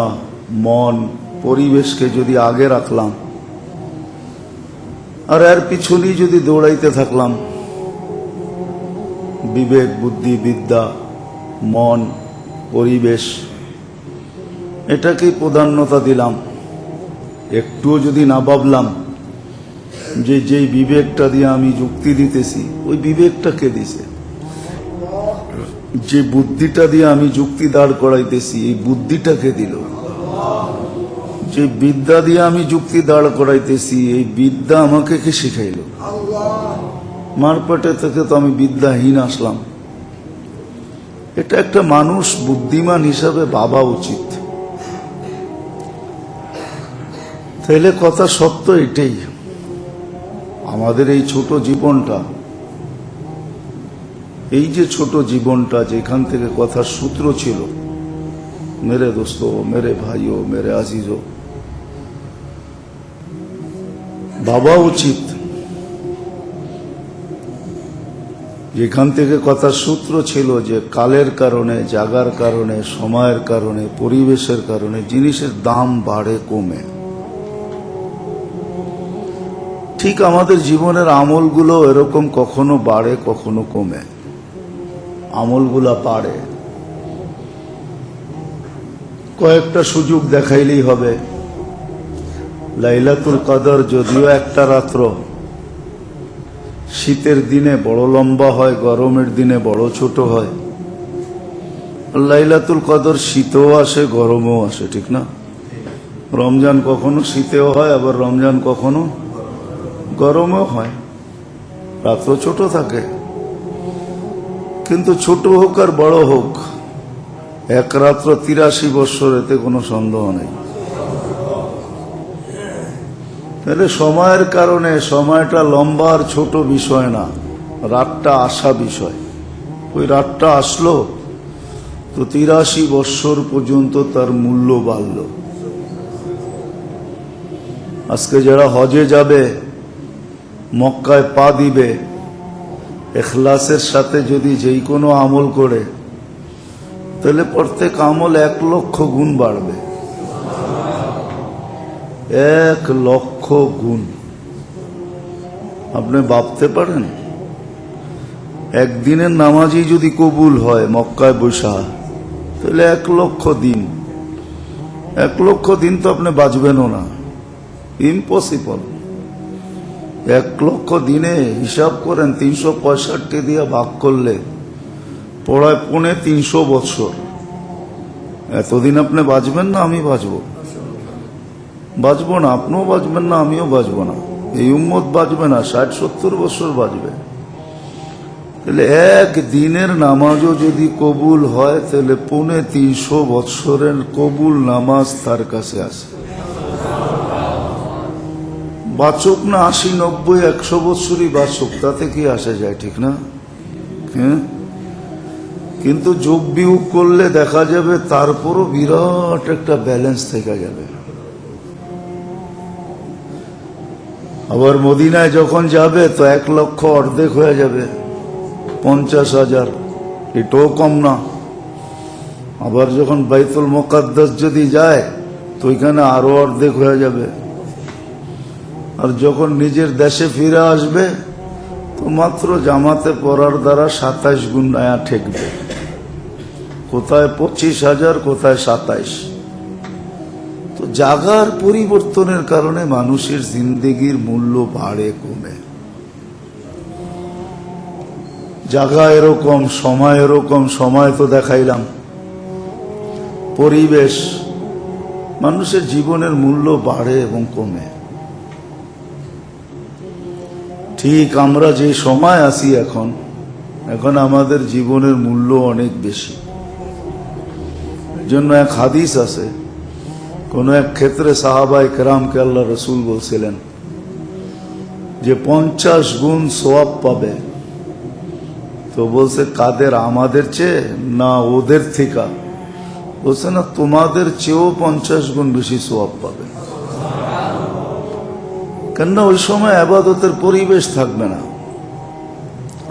মন পরিবেশকে যদি আগে রাখলাম আর এর পিছনেই যদি দৌড়াইতে থাকলাম, বিবেক বুদ্ধি বিদ্যা মন পরিবেশ এটাকেই প্রাধান্যতা দিলাম, একটুও যদি না ভাবলাম যে যেই বিবেকটা দিয়ে আমি যুক্তি দিতেছি ওই বিবেকটা কে দিছে, যে বুদ্ধিটা দিয়ে আমি যুক্তি দাঁড় করাইতেছি এই বুদ্ধিটা কে দিল, যে বিদ্যা দিয়ে আমি যুক্তি দাঁড় করাইতেছি এই বিদ্যা আমাকে কে শিখাইল? মার পেটে থেকে তো আমি বিদ্যাহীন আসলাম। এটা একটা মানুষ বুদ্ধিমান হিসাবে ভাবা উচিত। তাহলে কথা সত্য এটাই, আমাদের এই ছোট জীবনটা, এই যে ছোট জীবনটা যেখান থেকে কথার সূত্র ছিল, মেরে দোস্ত মেরে ভাইও মেরে আজিজও, ভাবা উচিত যেখান থেকে কথার সূত্র ছিল যে কালের কারণে, জাগার কারণে, সময়ের কারণে, পরিবেশের কারণে জিনিসের দাম বাড়ে কমে। ঠিক আমাদের জীবনের আমলগুলো এরকম কখনো বাড়ে কখনো কমে, আমলগুলা বাড়ে। কয়েকটা সুযোগ দেখাইলেই হবে, লাইলাতুল কদর যদিও একটা রাত্র, শীতের দিনে বড় লম্বা হয়, গরমের দিনে বড় ছোট হয়। লাইলাতুল কদর শীতেও আসে, গরমেও আসে, ঠিক না? রমজান কখনো শীতেও হয়, আবার রমজান কখনো গরমেও হয়। রাত্র ছোট থাকে, কিন্তু ছোট হোক আর বড় হোক, এক রাত্র 83 বৎসর, এতে কোনো সন্দেহ নেই। তাহলে সময়ের কারণে সময়টা লম্বা আর ছোট বিষয় না, রাতটা আসা বিষয়। ওই রাতটা আসলো তো 83 বৎসর পর্যন্ত তার মূল্য বাড়ল। আজকে যারা হজে যাবে, মক্কায় পা দিবে, ইখলাসের সাথে যদি যেই কোনো আমল করে, তাহলে প্রত্যেক আমল 1 লক্ষ গুণ বাড়বে। 1 লক্ষ গুণ। আপনি ভাবতে পারেন, একদিনের নামাজই যদি কবুল হয় মক্কায় বসা, তাহলে 1 লক্ষ দিন। 1 লক্ষ দিন তো আপনি বাঁচবেনও না, ইম্পসিবল। 1 লক্ষ দিনে হিসাব করেন, 365 দিয়ে ভাগ করলে পড়ায় 3.5 বছর। এতদিন আপনি বাঁচবেন না? আমি বাঁচবো? বাঁচবো না। আপনিও বাঁচবেন না, আমিও বাঁচবো না। এই উম্মত বাঁচবে না, 60-70 বছর বাঁচবে। তাহলে 1 দিনের নামাজও যদি কবুল হয়, তাহলে 3.5 বছরের কবুল নামাজ তার কাছে আছে। বাঁচুক না 80, 90, 100 বছরই বাঁচুক, তাতে কি আসে যায়, ঠিক না? হ্যাঁ, কিন্তু যোগ বিয়োগ করলে দেখা যাবে তারপরও বিরাট একটা ব্যালেন্স থেকে যাবে। আবার মদিনায় যখন যাবে তো 1 লক্ষ অর্ধেক হয়ে যাবে, 50,000, এটাও কম না। আবার যখন বাইতুল মুকাদ্দাস যদি যায় তো ওইখানে আরো অর্ধেক হয়ে যাবে। আর যখন নিজের দেশে ফিরে আসবে তো মাত্র জামাতে পড়ার দ্বারা 27 গুণ আয়া ঠেকবে। কোথায় 25,000, কোথায় 27। তো জাগার পরিবর্তনের কারণে মানুষের জিন্দেগির মূল্য বাড়ে কমে। জাগা এরকম, সময় এরকম। সময় তো দেখাইলাম, পরিবেশ, মানুষের জীবনের মূল্য বাড়ে এবং কমে। ঠিক আমরা যে সময় আছি এখন, এখন আমাদের জীবনের মূল্য অনেক বেশি। জন্য এক হাদিস আছে, কোন এক ক্ষেত্রে সাহাবায়ে কেরামকে আল্লাহ রসুল বলছিলেন যে 50 গুণ সওয়াব পাবে। তো বলছে কাদের? আমাদের চেয়ে না ওদের থেকে? বলছে না, তোমাদের চেয়েও 50 গুণ বেশি সওয়াব পাবে। কেননা ওই সময় ইবাদতের পরিবেশ থাকবে না।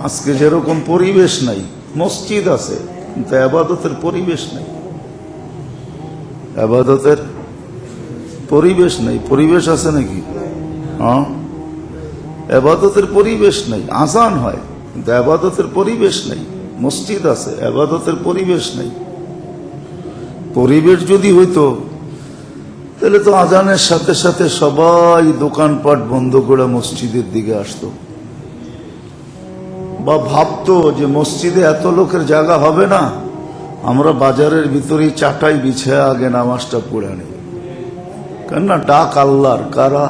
আজকে যেরকম পরিবেশ নাই, মসজিদ আছে কিন্তু ইবাদতের পরিবেশ নাই। ইবাদতের পরিবেশ নাই। পরিবেশ আছে নাকি? হ্যাঁ, ইবাদতের পরিবেশ নাই। আযান হয় কিন্তু ইবাদতের পরিবেশ নাই। মসজিদ আছে, ইবাদতের পরিবেশ নাই। পরিবেশ যদি হইতো তাহলে তো আজানের সাথে সাথে সবাই দোকানপাট বন্ধ করে মসজিদের দিকে আসতো, বা ভাবতো যে মসজিদে এত লোকের জায়গা হবে না, আমরা বাজারের ভিতরেই চাটাই বিছায় আগে নামাজটা পড়ে নিই। কেননা ডাক আল্লাহর। কারা?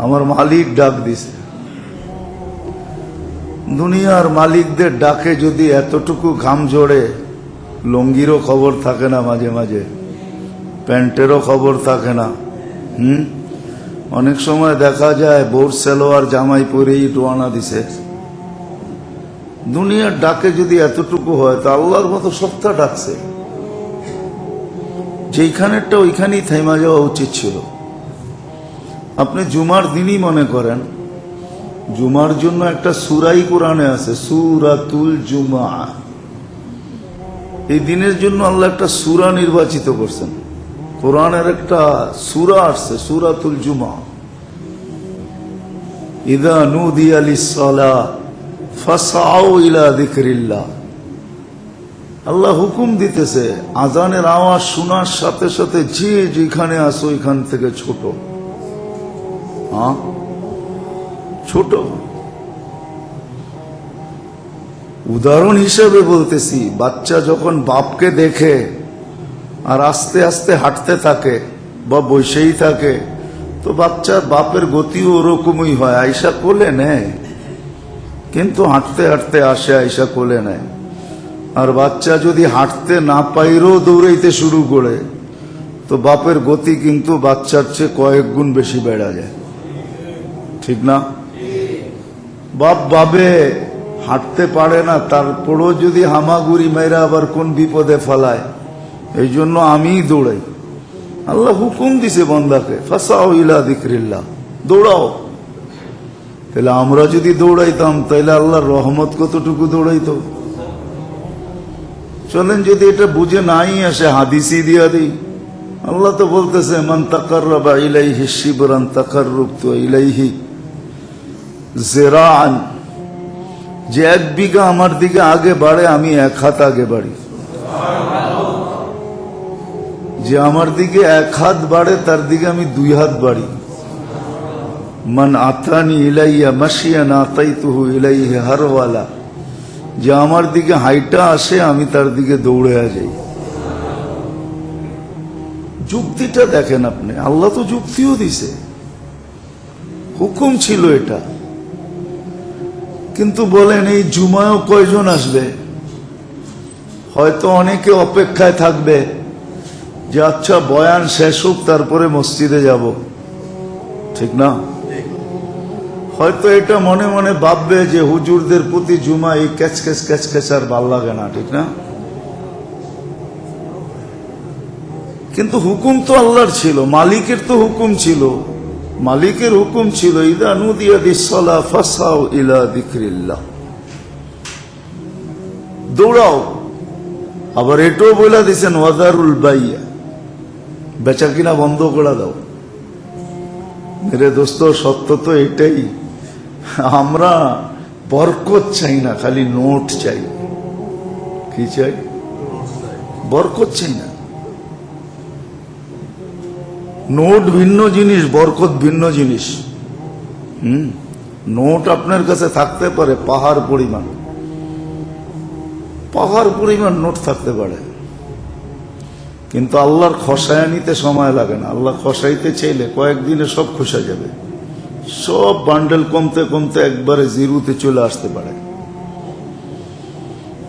আমার মালিক ডাক দিছে। দুনিয়ার মালিকদের ডাকে যদি এতটুকু ঘাম জড়ে, লঙ্গিরও খবর থাকে না, মাঝে মাঝে প্যান্টেরও খবর থাকে না। অনেক সময় দেখা যায় বোর সেলোয়ার জামাই পরেই রওনা দিছে। দুনিয়ার ডাকে যদি এতটুকু হয়, তা আল্লাহর মতো সপ্তাহ ডাকছে, যেইখানেরটা ওইখানেই থাইমা যাওয়া উচিত ছিল। আপনি জুমার দিনই মনে করেন, জুমার জন্য একটা সূরাই কোরআনে আছে, সূরাতুল জুমা। এই দিনের জন্য আল্লাহ একটা সূরা নির্বাচিত করছেন। কোরআনের একটা সূরা আসছে, সূরাতুল জুমা। ইযা নুদিয়া লিস-সালাহ ফাসআউ ইলা যিকরিল্লাহ। আল্লাহ হুকুম দিতেছে, আজানের আওয়াজ শোনার সাথে সাথে যে যেখানে আসো এখান থেকে ছোট। হ্যাঁ, ছোট। উদাহরণ হিসেবে বলতেছি, বাচ্চা যখন বাপকে দেখে আর আস্তে আস্তে হাঁটতে থাকে বা বসেই থাকে, তো বাচ্চার বাপের গতিও ওরকমই হয়, আইসা কোলে নেয়, কিন্তু হাঁটতে হাঁটতে আসে, আইসা কোলে নেয়। আর বাচ্চা যদি হাঁটতে না পাইরেও দৌড়াইতে শুরু করে, তো বাপের গতি কিন্তু বাচ্চার চেয়ে কয়েক গুণ বেশি বেড়া যায়, ঠিক না? বাপ ভাবে হাঁটতে পারে না, তারপরও যদি হামাগুড়ি মেয়েরা আবার কোন বিপদে ফেলায়, এই জন্য আমিই দৌড়াই। আল্লাহ হুকুম দিছে বন্দাকে, ফাসাও ইলা যিকরিল্লাহ, দৌড়াও। তাহলে আমরা যদি দৌড়াইতাম, তাহলে আল্লাহর রহমত কতটুকু দৌড়াইতো। চলেন, যদি এটা বুঝে নাই আসে, হাদিসি দিয়া দিই। আল্লাহ তো বলতেছে, মান তাকাররাবা ইলাইহি শিবরান তাকাররাবতু ইলাইহি যিরাআন, যে 1 বিঘা আমার দিকে আগে বাড়ে, আমি 1 হাত আগে বাড়ি। যে আমার দিকে 1 হাত বাড়ে, তার দিকে আমি 2 হাত বাড়ি। মান আতানি ইলাইয়া মাশিয়ান আতাইতুহু ইলাইহি হারওয়ালা, যে আমার দিকে হাইটা আসে, আমি তার দিকে দৌড়ে যাই। যুক্তিটা দেখেন আপনি, আল্লাহ তো যুক্তিও দিছে, হুকুম ছিল এটা। কিন্তু বলেন, এই জুমায়ও কয়জন আসবে? হয়তো অনেকে অপেক্ষায় থাকবে যে আচ্ছা বয়ান শেষ হোক, তারপরে মসজিদে যাব, ঠিক না? হয়তো এটা মনে মনে ভাববে যে হুজুরদের প্রতি জুমা এই ক্যাচ আর ভাল লাগে না, ঠিক না? কিন্তু হুকুম তো আল্লাহর ছিল, মালিকের তো হুকুম ছিল। মালিকের হুকুম ছিল, ইদা নুদিয়া লিস-সালাহ ফাসাউ ইলা যিকরিল্লাহ, দৌড়াও। আবার এটাও বলে দিয়েছেন, ওয়াদারুল বাইয়া, বেচা কিনা বন্ধ করে দাও। মেরে দোস্ত, সত্য তো এটাই, আমরা বরকত চাই না, খালি নোট চাই। কি চাই? বরকত চাই না। নোট ভিন্ন জিনিস, বরকত ভিন্ন জিনিস। নোট আপনার কাছে থাকতে পারে পাহাড় পরিমাণ, পাহাড় পরিমাণ নোট থাকতে পারে, কিন্তু আল্লাহর খসায়ানিতে সময় লাগে না। আল্লাহ খসাইতে চাইলে কয়েকদিনে সব খসা যাবে, সব বান্ডেল কমতে কমতে একবারে জিরোতে চলে আসতে পারে।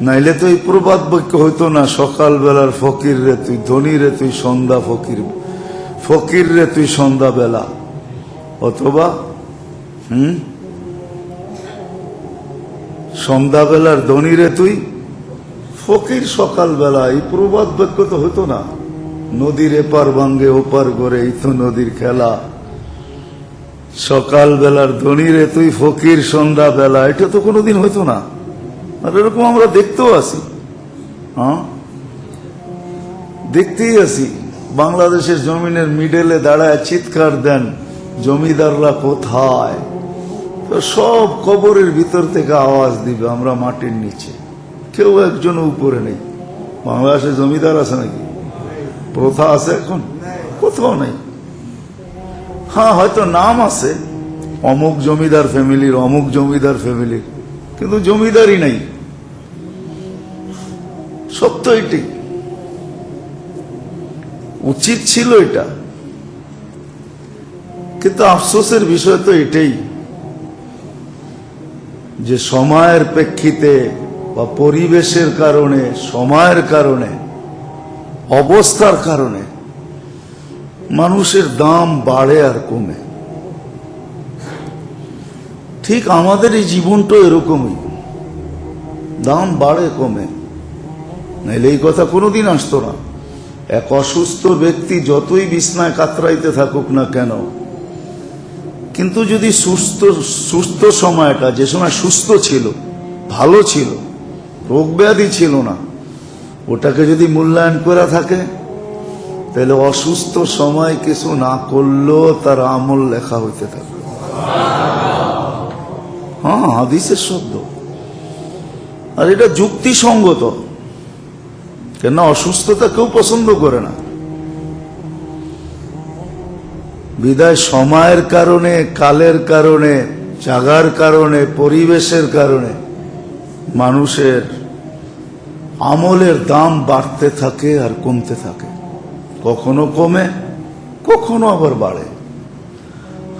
নাইলে তো এই প্রবাদ বাক্য হইতো না, সকাল বেলার ফকির রে তুই ধনী রে তুই সন্ধ্যা ফকির, ফকির রে তুই সন্ধ্যা বেলা, অথবা সন্ধ্যা বেলার ধনী রে তুই ফকির সকাল বেলা। এই প্রবাদ বাক্য তো হতো না। নদীর এপার ভাঙ্গে ওপার করে, এই তো নদীর খেলা। সকাল বেলার ধনী রে তুই ফকির সন্ধ্যা বেলা, এটা তো কোনোদিন হইতো না। আর এরকম আমরা দেখতেও আছি, দেখতেই আছি। বাংলাদেশের জমিনের মিডলে দাঁড়ায় চিৎকার দেন, জমিদাররা কোথায়? তো সব কবরের ভিতর থেকে আওয়াজ দিবে, আমরা মাটির নিচে, কেউ একজন উপরে নেই। বাংলাদেশে জমিদার আছে নাকি? প্রথা আছে এখন? কোথাও নেই। হ্যাঁ, হয়তো নাম আছে, অমুক জমিদার ফ্যামিলির, অমুক জমিদার ফ্যামিলির, কিন্তু জমিদারই নাই। সত্য এটি, উচিত ছিল এটা, কিন্তু আফসোসের বিষয় তো এটাই যে সময়ের প্রেক্ষিতে বা পরিবেশের কারণে, সময়ের কারণে, অবস্থার কারণে মানুষের দাম বাড়ে আর কমে। ঠিক আমাদের এই জীবনটা এরকমই, দাম বাড়ে কমে, নাইলে এই কথা কোনোদিন আসতো না। এক অসুস্থ ব্যক্তি যতই বিছনায় কাতরাইতে থাকুক না কেন, কিন্তু যদি সুস্থ সময়টা, যে সময় সুস্থ ছিল, ভালো ছিল, রোগ ব্যাধি ছিল না, ওটাকে যদি মূল্যায়ন করে থাকে, তাহলে অসুস্থ সময় কিছু না করলেও তার আমল লেখা হইতে থাকে। হ্যাঁ, হাদিসের শব্দ, আর এটা যুক্তিসঙ্গত। কেন অসুস্থতা কেউ পছন্দ করে না। বিদায় সময়ের কারণে, কালের কারণে, জাগার কারণে, পরিবেশের কারণে মানুষের আমলের দাম বাড়তে থাকে আর কমতে থাকে, কখনো কমে কখনো আবার বাড়ে।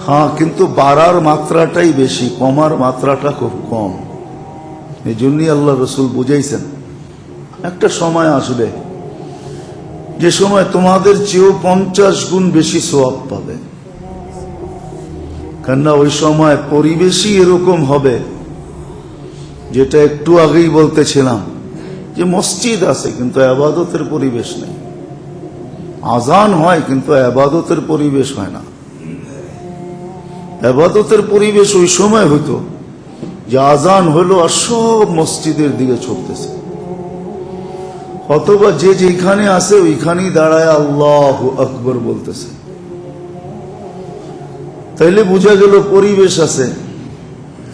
হ্যাঁ, কিন্তু বাড়ার মাত্রাটাই বেশি, কমার মাত্রাটা খুব কম। এই জন্যই আল্লাহ রসুল বুঝাইছেন একটা সময় আসবে যে সময় তোমাদের চেয়েও 50 গুণ বেশি সওয়াব পাবে। কেননা ওই সময় পরিবেশই এরকম হবে, যেটা একটু আগেই বলতেছিলাম যে মসজিদ আছে কিন্তু ইবাদতের পরিবেশ নেই, আজান হয় কিন্তু ইবাদতের পরিবেশ হয় না। ইবাদতের পরিবেশ ওই সময় হইতো যে আজান হলো আর সব মসজিদের দিকে ছুটতেছে, অথবা যে যেখানে আছে ওইখানেই দাঁড়ায় আল্লাহু আকবার বলতেছে। তাইলে বোঝা গেল পরিবেশ আছে।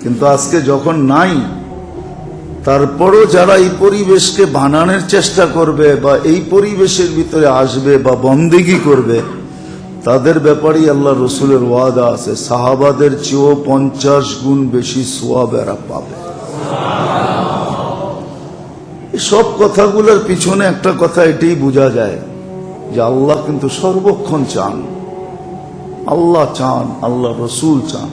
কিন্তু আজকে যখন নাই, তারপরও যারা এই পরিবেশকে বানানোর চেষ্টা করবে বা এই পরিবেশের ভিতরে আসবে বা বন্দেগী করবে, তাদের ব্যাপারেই আল্লাহ রসুলের ওয়াদা আছে, সাহাবাদের চেয়েও 50 গুণ বেশি সওয়াব এরা পাবে। সব কথাগুলোর পিছনে একটা কথা এটাই বোঝা যায় যে আল্লাহ কিন্তু সর্বক্ষণ চান, আল্লাহ চান, আল্লাহ রসুল চান।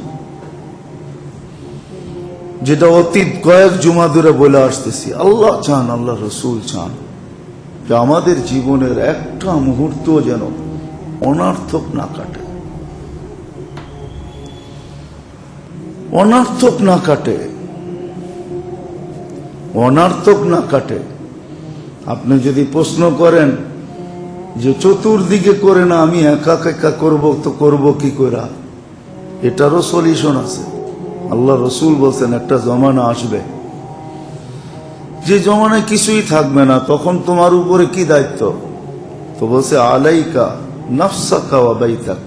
যেটা অতীত কয়েক জুমা ধরে বলে আসতেছি, আল্লাহ চান, আল্লাহ রসুল চান যে আমাদের জীবনের একটা মুহূর্ত যেন অনর্থক না কাটে, অনর্থক না কাটে, অনর্থক না কাটে। আপনি যদি প্রশ্ন করেন যে চতুর্দিকে করে না, আমি একা একা করবো, তো করবো কি করে, এটারও সলিউশন আছে। আল্লাহ রসুল বলছেন একটা জমানা আসবে যে জমানায় কিছুই থাকবে না, তখন তোমার উপরে কি দায়িত্ব? তো বলছে আলাইকা নাফসাকা ওয়া বাইতাক,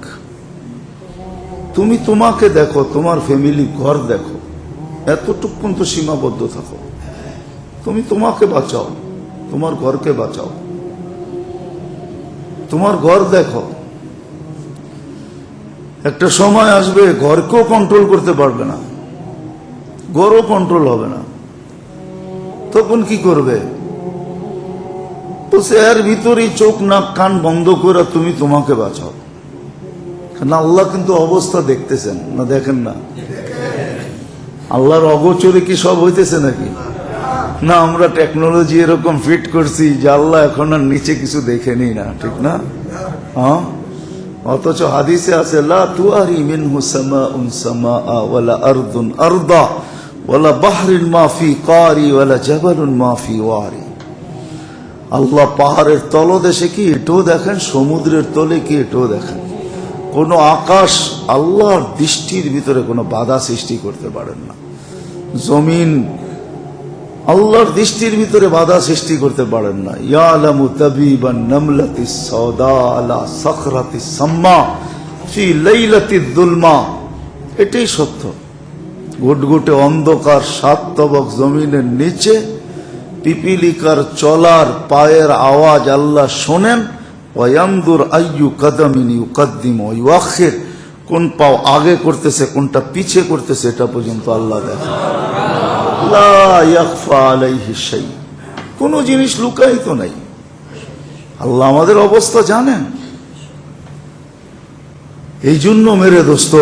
তুমি তোমাকে দেখো, তোমার ফ্যামিলি ঘর দেখো, এতটুকু তো সীমাবদ্ধ থাকো, তুমি তোমাকে বাঁচাও, তোমার ঘরকে বাঁচাও, তোমার ঘর দেখো। একটা সময় আসবে ঘরকেও কন্ট্রোল করতে পারবে না, ঘরও কন্ট্রোল হবে না, তখন কি করবে? তো এর ভিতরেই চোখ নাক কান বন্ধ করে তুমি তোমাকে বাঁচাও। কারণ আল্লাহ কিন্তু অবস্থা দেখতেছেন না, দেখেন না? আল্লাহর অগোচরে কি সব হইতেছে নাকি? না, আমরা টেকনোলজি এরকম ফিট করছি যে আল্লাহ এখন আর নিচে কিছু দেখেনি না, ঠিক না? হ্যাঁ, অথচ হাদিসে আছে লা তুআরি মিনহু সামাউন সামাআ ওয়ালা আরদুন আরদা ওয়ালা বাহরুন মা ফি কারি ওয়ালা জাবালুন মা ফি ওয়ারি। আল্লাহ পাহাড়ের তলদেশে কি এটাও দেখেন, সমুদ্রের তলে কি এটাও দেখেন। কোন আকাশ আল্লাহর দৃষ্টির ভিতরে কোনো বাধা সৃষ্টি করতে পারেন না, জমিন আল্লাহর দৃষ্টির ভিতরে বাধা সৃষ্টি করতে পারেন না। ইয়ালামু তাবিবান নামলাতিস সাওদা আলা সাখরাতিস সাম্মা ফি লাইলাতিদ দুলমা। এটাই সত্য। ঘুটঘুটে অন্ধকার 7 তবক জমিনের নিচে পিপিলিকার চলার পায়ের আওয়াজ আল্লাহ শোনেন। ওয়ায়ানদুর আইয়ু কাদামিন ইউকাদ্দিমু ওয়া ইউআখির, কোন পাও আগে করতেছে কোনটা পিছে করতেছে এটা পর্যন্ত আল্লাহ দেখেন। লা ইয়াখফা আলাইহি শাই, কোন জিনিস লুকায়িত নাই। আল্লাহ আমাদের অবস্থা জানেন। এই জন্য মেরে দোস্ত,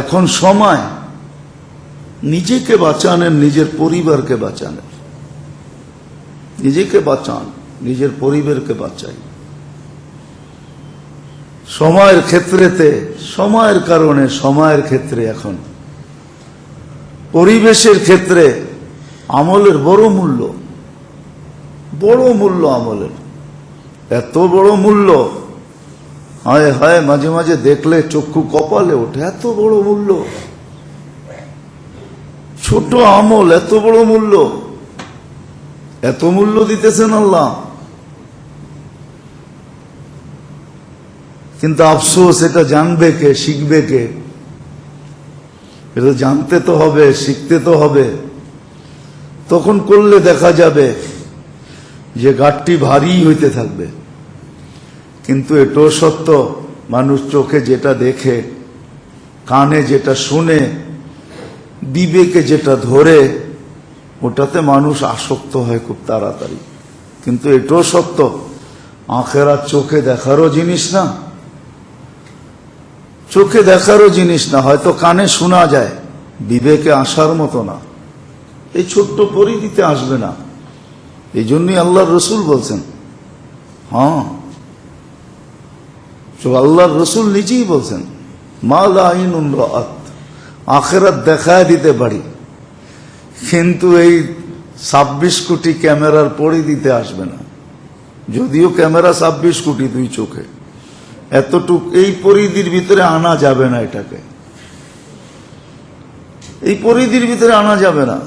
এখন সময় নিজেকে বাঁচানের, নিজের পরিবারকে বাঁচানের। নিজেকে বাঁচান, নিজের পরিবারকে বাঁচাই। সময়ের ক্ষেত্রেতে, সময়ের কারণে, সময়ের ক্ষেত্রে, এখন পরিবেশের ক্ষেত্রে আমলের বড় মূল্য, বড় মূল্য আমলের, এত বড় মূল্য। হায় হায়, মাঝে মাঝে দেখলে চক্ষু কপালে ওঠে, এত বড় মূল্য। ছোট আমল, এত বড় মূল্য, এত মূল্য দিতেছেন আল্লাহ। কিন্তু আফসোস, এটা জানবে কে, শিখবে কে? এটা জানতে তো হবে, শিখতে তো হবে। তখন করলে দেখা যাবে যে গাঁটটি ভারী হইতে থাকবে। কিন্তু এটাও সত্য, মানুষ চোখে যেটা দেখে, কানে যেটা শুনে, বিবেকে যেটা ধরে, ওটাতে মানুষ আসক্ত হয় খুব তাড়াতাড়ি। কিন্তু এটাও সত্য, আখেরাত চোখে দেখারও জিনিস না, চোখে দেখারও জিনিস না, হয়তো কানে শোনা যায়, বিবেকে আসার মতো না। এই ছোট্ট পরিধিতে আসবে না। এই জন্যই আল্লাহর রসুল বলছেন, হ্যাঁ, আল্লাহর রসুল নিজেই বলছেন, মা লা আইনুন রাআত, আখেরাত দেখায় দিতে পারি, কিন্তু এই 26 কোটি ক্যামেরার পরিধিতে আসবে না। যদিও ক্যামেরা 26 কোটি দুই চোখে, এতটুক এই পরিধির ভিতরে আনা যাবে না, এটাকে এই পরিধির ভিতরে আনা যাবে না।